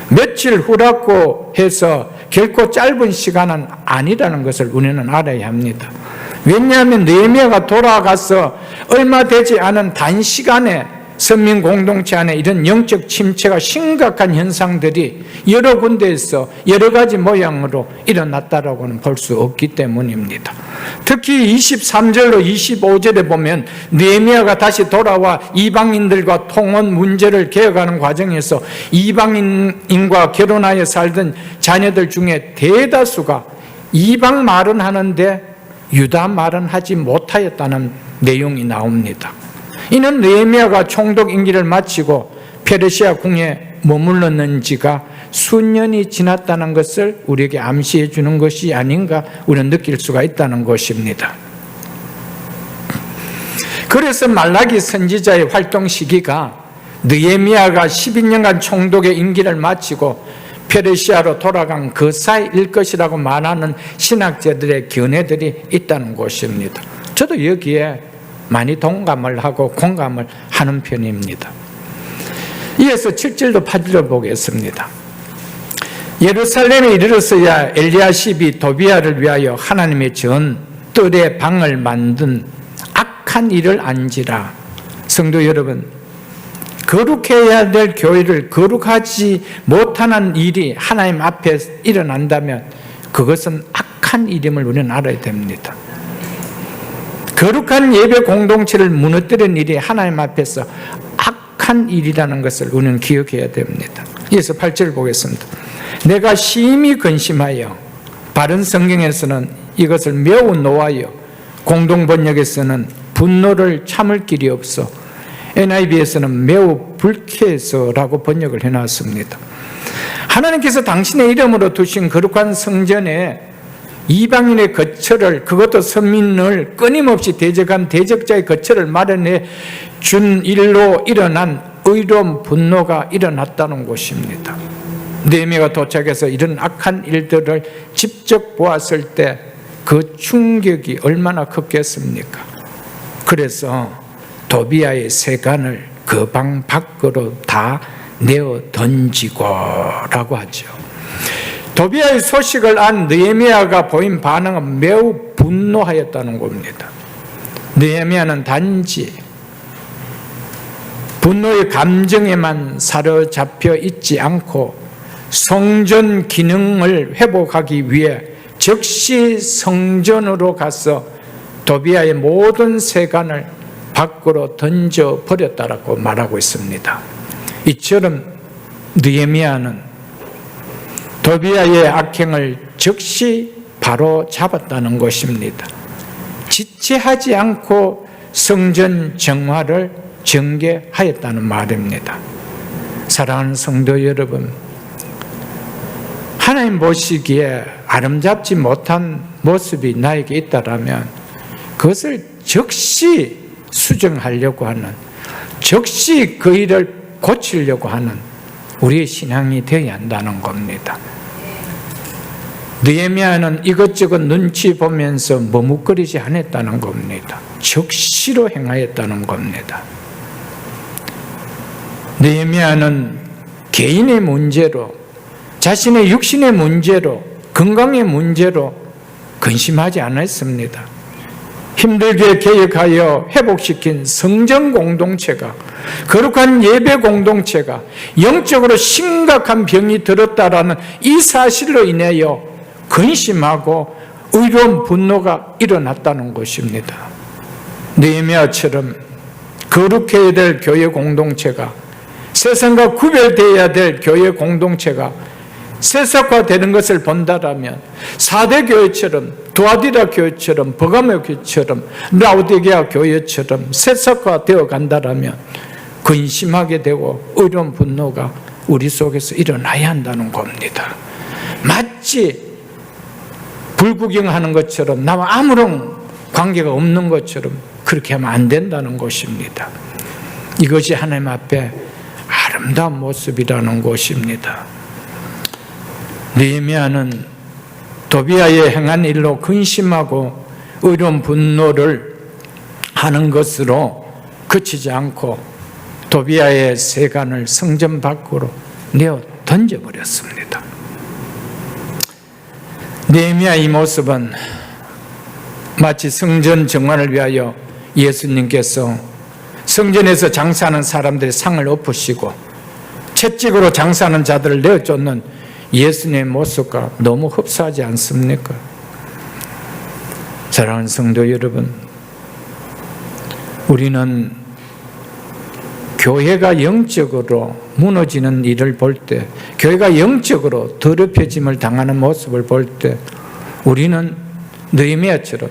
며칠 후라고 해서 결코 짧은 시간은 아니라는 것을 우리는 알아야 합니다. 왜냐하면 느헤미야가 돌아가서 얼마 되지 않은 단시간에 선민 공동체 안에 이런 영적 침체가 심각한 현상들이 여러 군데에서 여러 가지 모양으로 일어났다라고는 볼 수 없기 때문입니다. 특히 23절로 25절에 보면 느헤미야가 다시 돌아와 이방인들과 통혼 문제를 개혁하는 과정에서 이방인과 결혼하여 살던 자녀들 중에 대다수가 이방 말은 하는데 유다 말은 하지 못하였다는 내용이 나옵니다. 이는 느헤미야가 총독 임기를 마치고 페르시아 궁에 머물렀는지가 수년이 지났다는 것을 우리에게 암시해 주는 것이 아닌가 우리는 느낄 수가 있다는 것입니다. 그래서 말라기 선지자의 활동 시기가 느헤미야가 12년간 총독의 임기를 마치고 페르시아로 돌아간 그 사이일 것이라고 말하는 신학자들의 견해들이 있다는 것입니다. 저도 여기에 많이 동감을 하고 공감을 하는 편입니다. 이어서 7절도 8절도 보겠습니다. 예루살렘에 이르렀어야 엘리야십이 도비야를 위하여 하나님의 전 뜰에 방을 만든 악한 일을 안지라. 성도 여러분, 거룩해야 될 교회를 거룩하지 못하는 일이 하나님 앞에 일어난다면 그것은 악한 일임을 우리는 알아야 됩니다. 거룩한 예배 공동체를 무너뜨리는 일이 하나님 앞에서 악한 일이라는 것을 우리는 기억해야 됩니다. 이어서 8절 보겠습니다. 내가 심히 근심하여, 바른 성경에서는 이것을 매우 노하여, 공동번역에서는 분노를 참을 길이 없어, NIV에서는 매우 불쾌해서라고 번역을 해놨습니다. 하나님께서 당신의 이름으로 두신 거룩한 성전에 이방인의 거처를, 그것도 서민을 끊임없이 대적한 대적자의 거처를 마련해 준 일로 일어난 의로운 분노가 일어났다는 것입니다. 느헤미야가 도착해서 이런 악한 일들을 직접 보았을 때 그 충격이 얼마나 컸겠습니까? 그래서 도비야의 세간을 그 방 밖으로 다 내어 던지고라고 하죠. 도비야의 소식을 안 느헤미야가 보인 반응은 매우 분노하였다는 겁니다. 느헤미야는 단지 분노의 감정에만 사로잡혀 있지 않고 성전 기능을 회복하기 위해 즉시 성전으로 가서 도비야의 모든 세간을 밖으로 던져버렸다라고 말하고 있습니다. 이처럼 느헤미야는 도비야의 악행을 즉시 바로 잡았다는 것입니다. 지체하지 않고 성전 정화를 전개하였다는 말입니다. 사랑하는 성도 여러분, 하나님 보시기에 아름답지 못한 모습이 나에게 있다라면 그것을 즉시 수정하려고 하는, 즉시 그 일을 고치려고 하는 우리의 신앙이 되어야 한다는 겁니다. 느헤미야는 이것저것 눈치 보면서 머뭇거리지 않았다는 겁니다. 즉시로 행하였다는 겁니다. 느헤미야는 개인의 문제로, 자신의 육신의 문제로, 건강의 문제로 근심하지 않았습니다. 힘들게 개혁하여 회복시킨 성전 공동체가, 거룩한 예배 공동체가 영적으로 심각한 병이 들었다라는 이 사실로 인하여 근심하고 의로운 분노가 일어났다는 것입니다. 느헤미야처럼 거룩해야 될 교회 공동체가, 세상과 구별되어야 될 교회 공동체가 세속화되는 것을 본다라면 4대 교회처럼, 두아디라 교회처럼, 버가모 교회처럼, 라오디게아 교회처럼 세속화되어 간다라면 근심하게 되고 의로운 분노가 우리 속에서 일어나야 한다는 겁니다. 마치 불구경하는 것처럼, 나와 아무런 관계가 없는 것처럼 그렇게 하면 안 된다는 것입니다. 이것이 하나님 앞에 아름다운 모습이라는 것입니다. 느헤미야는 도비야의 행한 일로 근심하고 의로운 분노를 하는 것으로 그치지 않고 도비야의 세간을 성전 밖으로 내어 던져버렸습니다. 느헤미야의 이 모습은 마치 성전 정화를 위하여 예수님께서 성전에서 장사하는 사람들의 상을 엎으시고 채찍으로 장사하는 자들을 내어쫓는 예수님의 모습과 너무 흡사하지 않습니까? 사랑하는 성도 여러분, 우리는 교회가 영적으로 무너지는 일을 볼 때, 교회가 영적으로 더럽혀짐을 당하는 모습을 볼 때 우리는 느헤미야처럼,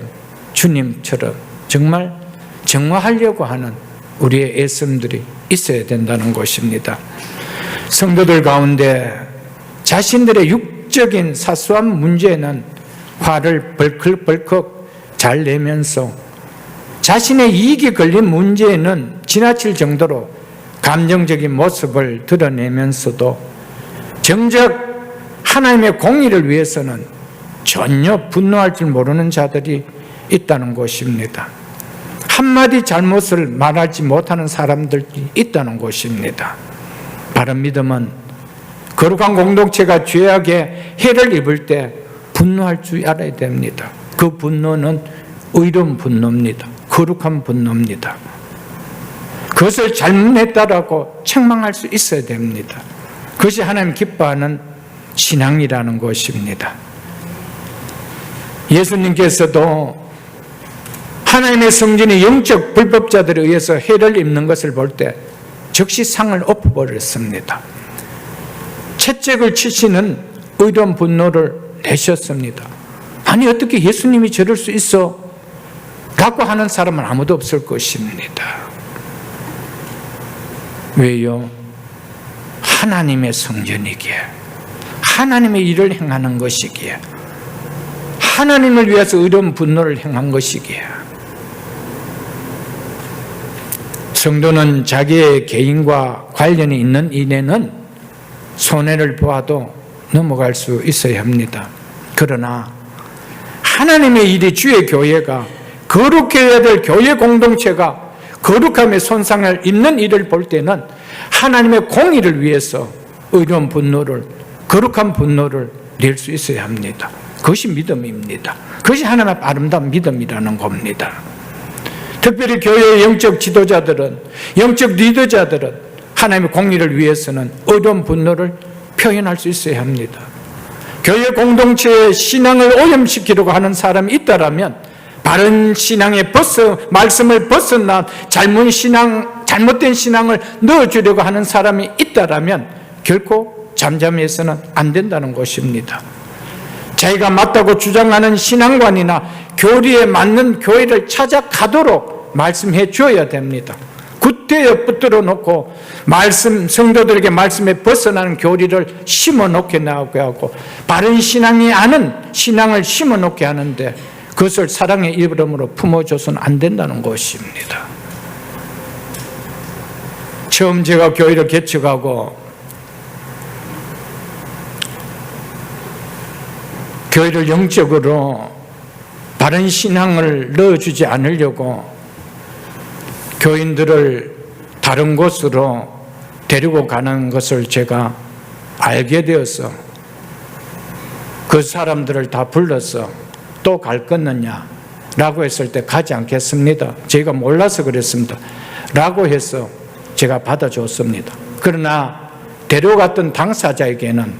주님처럼 정말 정화하려고 하는 우리의 애씀들이 있어야 된다는 것입니다. 성도들 가운데 자신들의 육적인 사소한 문제는 화를 벌컥벌컥 잘 내면서 자신의 이익이 걸린 문제에는 지나칠 정도로 감정적인 모습을 드러내면서도 정작 하나님의 공의를 위해서는 전혀 분노할 줄 모르는 자들이 있다는 것입니다. 한마디 잘못을 말하지 못하는 사람들이 있다는 것입니다. 바른 믿음은 거룩한 공동체가 죄악에 해를 입을 때 분노할 줄 알아야 됩니다. 그 분노는 의로운 분노입니다. 거룩한 분노입니다. 그것을 잘못했다라고 책망할 수 있어야 됩니다. 그것이 하나님 기뻐하는 신앙이라는 것입니다. 예수님께서도 하나님의 성전이 영적 불법자들에 의해서 해를 입는 것을 볼 때 즉시 상을 엎어버렸습니다. 채찍을 치시는 의로운 분노를 내셨습니다. 아니 어떻게 예수님이 저럴 수 있어? 라고 하는 사람은 아무도 없을 것입니다. 왜요? 하나님의 성전이기에, 하나님의 일을 행하는 것이기에, 하나님을 위해서 의로운 분노를 행한 것이기에. 성도는 자기의 개인과 관련이 있는 일에는 손해를 보아도 넘어갈 수 있어야 합니다. 그러나 하나님의 일이 주의 교회가 거룩해야 될 교회 공동체가 거룩함의 손상을 입는 일을 볼 때는 하나님의 공의를 위해서 의로운 분노를, 거룩한 분노를 낼 수 있어야 합니다. 그것이 믿음입니다. 그것이 하나님의 아름다운 믿음이라는 겁니다. 특별히 교회의 영적 지도자들은, 영적 리더자들은 하나님의 공의를 위해서는 의로운 분노를 표현할 수 있어야 합니다. 교회 공동체의 신앙을 오염시키려고 하는 사람이 있다라면, 바른 신앙에 말씀을 벗어난 잘못된 신앙을 넣어주려고 하는 사람이 있다라면 결코 잠잠해서는 안 된다는 것입니다. 자기가 맞다고 주장하는 신앙관이나 교리에 맞는 교회를 찾아가도록 말씀해 줘야 됩니다. 굿대여 붙들어 놓고 성도들에게 말씀에 벗어나는 교리를 심어 놓게 하고 바른 신앙이 아는 신앙을 심어 놓게 하는데 그것을 사랑의 이름으로 품어줘서는 안 된다는 것입니다. 처음 제가 교회를 개척하고 교회를 영적으로 바른 신앙을 넣어주지 않으려고 교인들을 다른 곳으로 데리고 가는 것을 제가 알게 되어서 그 사람들을 다 불러서 또 갈 거느냐 라고 했을 때 가지 않겠습니다. 제가 몰라서 그랬습니다. 라고 해서 제가 받아줬습니다. 그러나 데려갔던 당사자에게는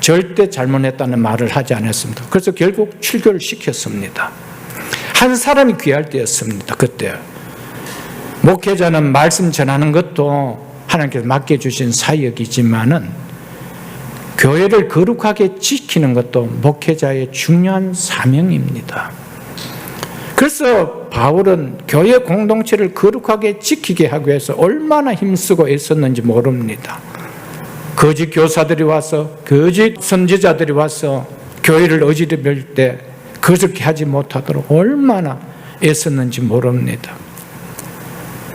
절대 잘못했다는 말을 하지 않았습니다. 그래서 결국 출교를 시켰습니다. 한 사람이 귀할 때였습니다. 그때 목회자는 말씀 전하는 것도 하나님께서 맡겨주신 사역이지만은 교회를 거룩하게 지키는 것도 목회자의 중요한 사명입니다. 그래서 바울은 교회 공동체를 거룩하게 지키게 하기 위해서 얼마나 힘쓰고 애썼는지 모릅니다. 거짓 교사들이 와서, 거짓 선지자들이 와서 교회를 어지럽힐 때 그렇게 하지 못하도록 얼마나 애썼는지 모릅니다.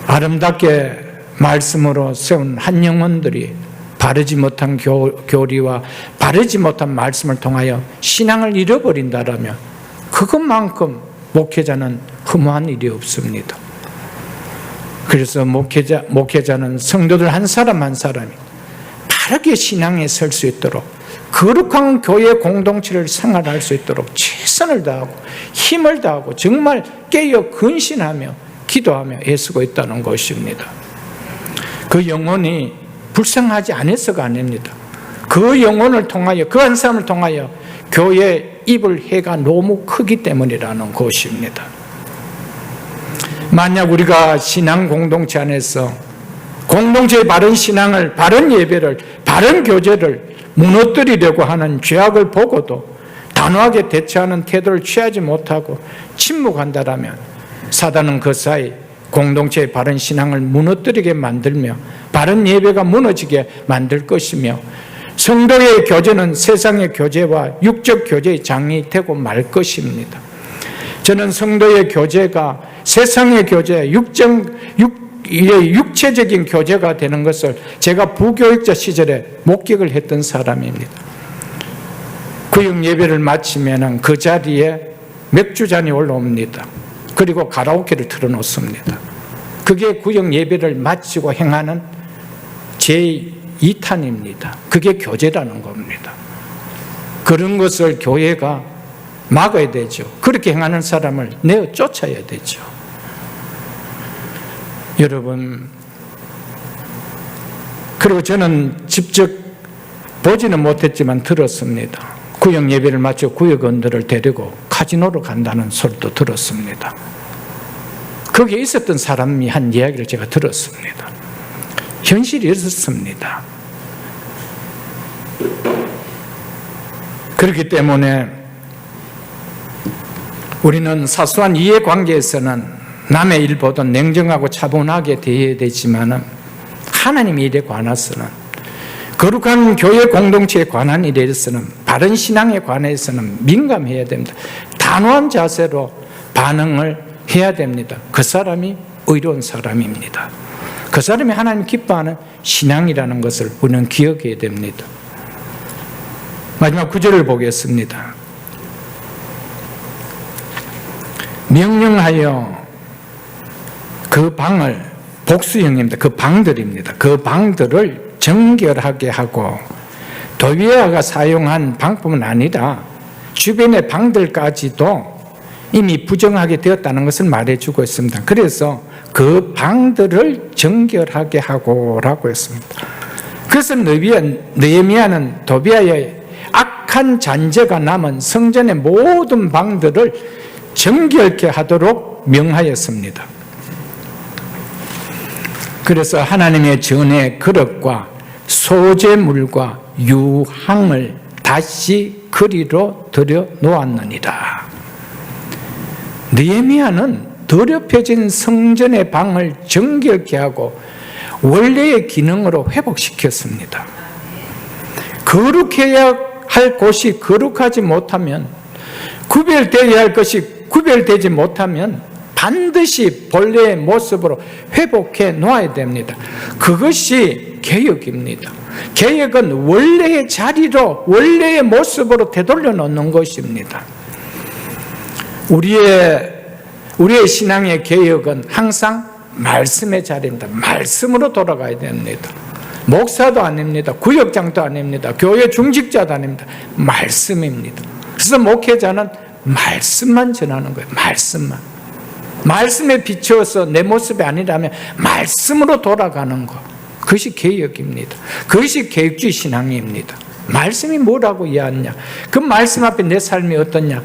아름답게 말씀으로 세운 한 영혼들이 바르지 못한 교리와 바르지 못한 말씀을 통하여 신앙을 잃어버린다라면 그것만큼 목회자는 허무한 일이 없습니다. 그래서 목회자는 성도들 한 사람 한 사람이 바르게 신앙에 설 수 있도록 거룩한 교회 공동체를 생활할 수 있도록 최선을 다하고 힘을 다하고 정말 깨어 근신하며 기도하며 애쓰고 있다는 것입니다. 그 영혼이 불쌍하지 않아서가 아닙니다. 그 영혼을 통하여, 그 한 사람을 통하여 교회에 입을 해가 너무 크기 때문이라는 것입니다. 만약 우리가 신앙 공동체 안에서 공동체의 바른 신앙을, 바른 예배를, 바른 교제를 무너뜨리려고 하는 죄악을 보고도 단호하게 대처하는 태도를 취하지 못하고 침묵한다라면 사단은 그 사이 공동체의 바른 신앙을 무너뜨리게 만들며 바른 예배가 무너지게 만들 것이며 성도의 교제는 세상의 교제와 육적 교제의 장이 되고 말 것입니다. 저는 성도의 교제가 세상의 교제, 육체적인 교제가 되는 것을 제가 부교육자 시절에 목격을 했던 사람입니다. 구역 예배를 마치면 그 자리에 맥주잔이 올라옵니다. 그리고 가라오케를 틀어놓습니다. 그게 구역 예배를 마치고 행하는 제2탄입니다. 그게 교제라는 겁니다. 그런 것을 교회가 막아야 되죠. 그렇게 행하는 사람을 내어 쫓아야 되죠. 여러분, 그리고 저는 직접 보지는 못했지만 들었습니다. 구역 예배를 마치고 구역원들을 데리고 카지노로 간다는 소리도 들었습니다. 거기에 있었던 사람이 한 이야기를 제가 들었습니다. 현실이 있었습니다. 그렇기 때문에 우리는 사소한 이해관계에서는 남의 일보다 냉정하고 차분하게 대해야 되지만 하나님의 일에 관해서는, 거룩한 교회 공동체에 관한 일에 대해서는, 바른 신앙에 관해서는 민감해야 됩니다. 단호한 자세로 반응을 해야 됩니다. 그 사람이 의로운 사람입니다. 그 사람이 하나님 기뻐하는 신앙이라는 것을 우리는 기억해야 됩니다. 마지막 9절을 보겠습니다. 명령하여 그 방을, 복수형입니다. 그 방들입니다. 그 방들을 정결하게 하고, 도비아가 사용한 방법은 아니라 주변의 방들까지도 이미 부정하게 되었다는 것을 말해주고 있습니다. 그래서 그 방들을 정결하게 하고라고 했습니다. 그래서 느헤미야는 도비아의 악한 잔재가 남은 성전의 모든 방들을 정결케 하도록 명하였습니다. 그래서 하나님의 전의 그릇과 소재물과 유향을 다시 그리로 들여 놓았느니라. 느헤미야는 더럽혀진 성전의 방을 정결케 하고 원래의 기능으로 회복시켰습니다. 거룩해야 할 곳이 거룩하지 못하면, 구별되어야 할 것이 구별되지 못하면 반드시 본래의 모습으로 회복해 놓아야 됩니다. 그것이 개혁입니다. 개혁은 원래의 자리로, 원래의 모습으로 되돌려 놓는 것입니다. 우리의 신앙의 개혁은 항상 말씀의 자리입니다. 말씀으로 돌아가야 됩니다. 목사도 아닙니다. 구역장도 아닙니다. 교회 중직자도 아닙니다. 말씀입니다. 그래서 목회자는 말씀만 전하는 거예요. 말씀만. 말씀에 비추어서 내 모습이 아니라면 말씀으로 돌아가는 것. 그것이 개혁입니다. 그것이 개혁주의 신앙입니다. 말씀이 뭐라고 이해하느냐? 그 말씀 앞에 내 삶이 어떠냐?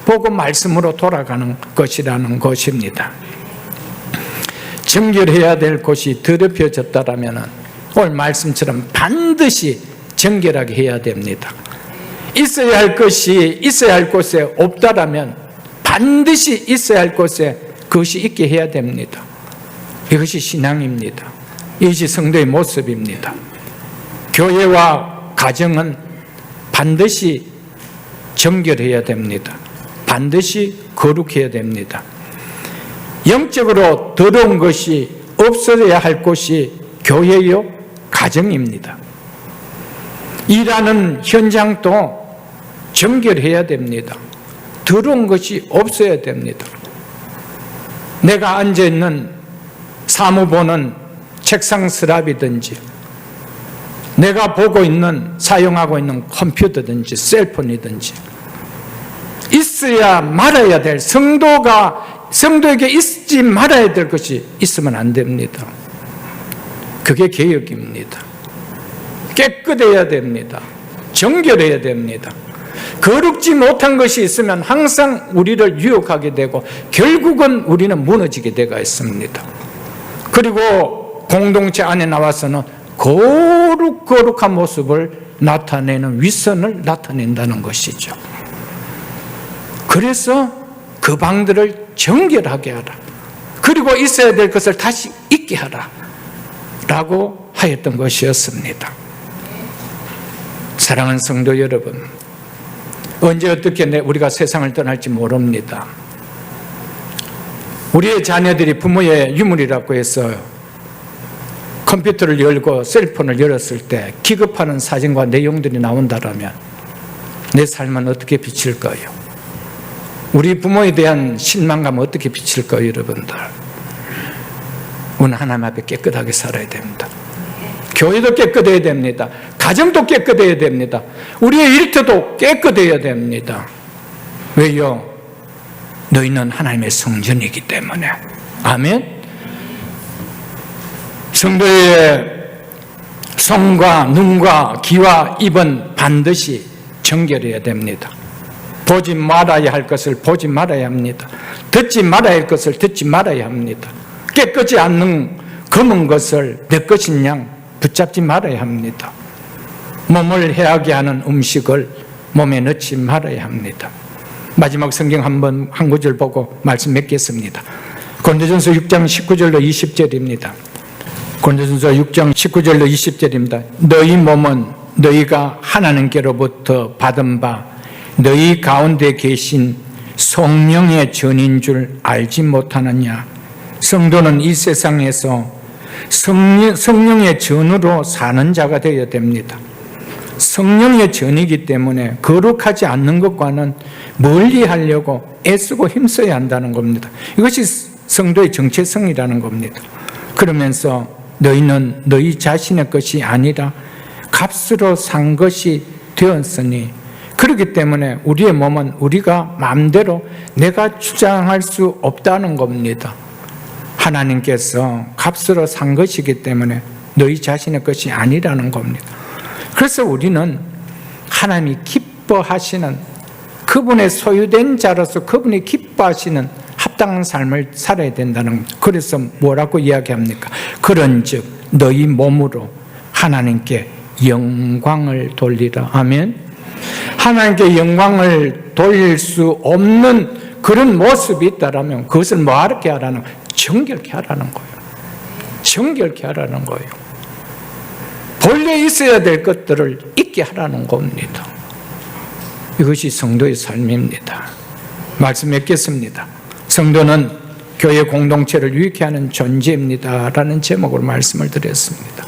보고 말씀으로 돌아가는 것이라는 것입니다. 정결해야 될 곳이 더럽혀졌다라면 오늘 말씀처럼 반드시 정결하게 해야 됩니다. 있어야 할 것이 있어야 할 곳에 없다라면 반드시 있어야 할 곳에 그것이 있게 해야 됩니다. 이것이 신앙입니다. 이것이 성도의 모습입니다. 교회와 가정은 반드시 정결해야 됩니다. 반드시 거룩해야 됩니다. 영적으로 더러운 것이 없어져야 할 곳이 교회요, 가정입니다. 일하는 현장도 정결해야 됩니다. 더러운 것이 없어야 됩니다. 내가 앉아있는 사무보는 책상 스랍이든지, 내가 보고 있는, 사용하고 있는 컴퓨터든지 셀폰이든지, 있어야 말아야 될, 성도에게 있지 말아야 될 것이 있으면 안 됩니다. 그게 개혁입니다. 깨끗해야 됩니다. 정결해야 됩니다. 거룩지 못한 것이 있으면 항상 우리를 유혹하게 되고 결국은 우리는 무너지게 되어 있습니다. 그리고 공동체 안에 나와서는 거룩한 모습을 나타내는, 위선을 나타낸다는 것이죠. 그래서 그 방들을 정결하게 하라. 그 그리고 있어야 될 것을 다시 있게 하라 라고 하였던 것이었습니다. 사랑하는 성도 여러분, 언제 어떻게 우리가 세상을 떠날지 모릅니다. 우리의 자녀들이 부모의 유물이라고 해서 컴퓨터를 열고 셀폰을 열었을 때 기급하는 사진과 내용들이 나온다면 내 삶은 어떻게 비칠까요? 우리 부모에 대한 실망감은 어떻게 비칠까요, 여러분들? 오늘 하나님 앞에 깨끗하게 살아야 됩니다. 교회도 깨끗해야 됩니다. 가정도 깨끗해야 됩니다. 우리의 일터도 깨끗해야 됩니다. 왜요? 너희는 하나님의 성전이기 때문에. 아멘. 성도의 손과 눈과 귀와 입은 반드시 정결해야 됩니다. 보지 말아야 할 것을 보지 말아야 합니다. 듣지 말아야 할 것을 듣지 말아야 합니다. 깨끗지 않는 검은 것을 내 것인 양 붙잡지 말아야 합니다. 몸을 해하게 하는 음식을 몸에 넣지 말아야 합니다. 마지막 성경 한 구절 보고 말씀 맺겠습니다. 고린도전서 6장 19절로 20절입니다. 고린도전서 6장 19절로 20절입니다. 너희 몸은 너희가 하나님께로부터 받은 바 너희 가운데 계신 성령의 전인 줄 알지 못하느냐. 성도는 이 세상에서 성령의 전으로 사는 자가 되어야 됩니다. 성령의 전이기 때문에 거룩하지 않는 것과는 멀리 하려고 애쓰고 힘써야 한다는 겁니다. 이것이 성도의 정체성이라는 겁니다. 그러면서 너희는 너희 자신의 것이 아니라 값으로 산 것이 되었으니, 그렇기 때문에 우리의 몸은 우리가 마음대로 내가 주장할 수 없다는 겁니다. 하나님께서 값으로 산 것이기 때문에 너희 자신의 것이 아니라는 겁니다. 그래서 우리는 하나님이 기뻐하시는, 그분의 소유된 자로서 그분이 기뻐하시는 합당한 삶을 살아야 된다는 겁니다. 그래서 뭐라고 이야기합니까? 그런즉 너희 몸으로 하나님께 영광을 돌리라. 아멘. 하나님께 영광을 돌릴 수 없는 그런 모습이 있다면 그것을 뭐하게 하라는 거예요? 정결케 하라는 거예요. 정결케 하라는 거예요. 본래 있어야 될 것들을 있게 하라는 겁니다. 이것이 성도의 삶입니다. 말씀 맺겠습니다. 성도는 교회 공동체를 유익해 하는 존재입니다 라는 제목으로 말씀을 드렸습니다.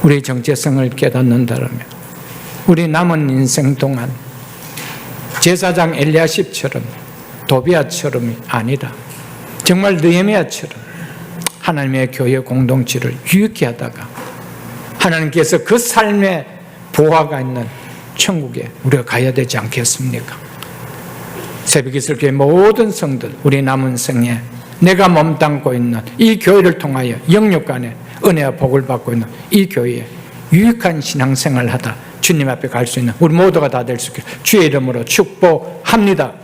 우리의 정체성을 깨닫는다면 우리 남은 인생 동안 제사장 엘리야십처럼 도비아처럼이 아니라 정말 느헤미야처럼 하나님의 교회 공동체를 유익해 하다가 하나님께서 그 삶의 보화가 있는 천국에 우리가 가야 되지 않겠습니까? 새벽이슬교회 모든 성들, 우리 남은 생에 내가 몸담고 있는 이 교회를 통하여 영육 간에 은혜와 복을 받고 있는 이 교회에 유익한 신앙생활을 하다 주님 앞에 갈 수 있는 우리 모두가 다 될 수 있기를 주의 이름으로 축복합니다.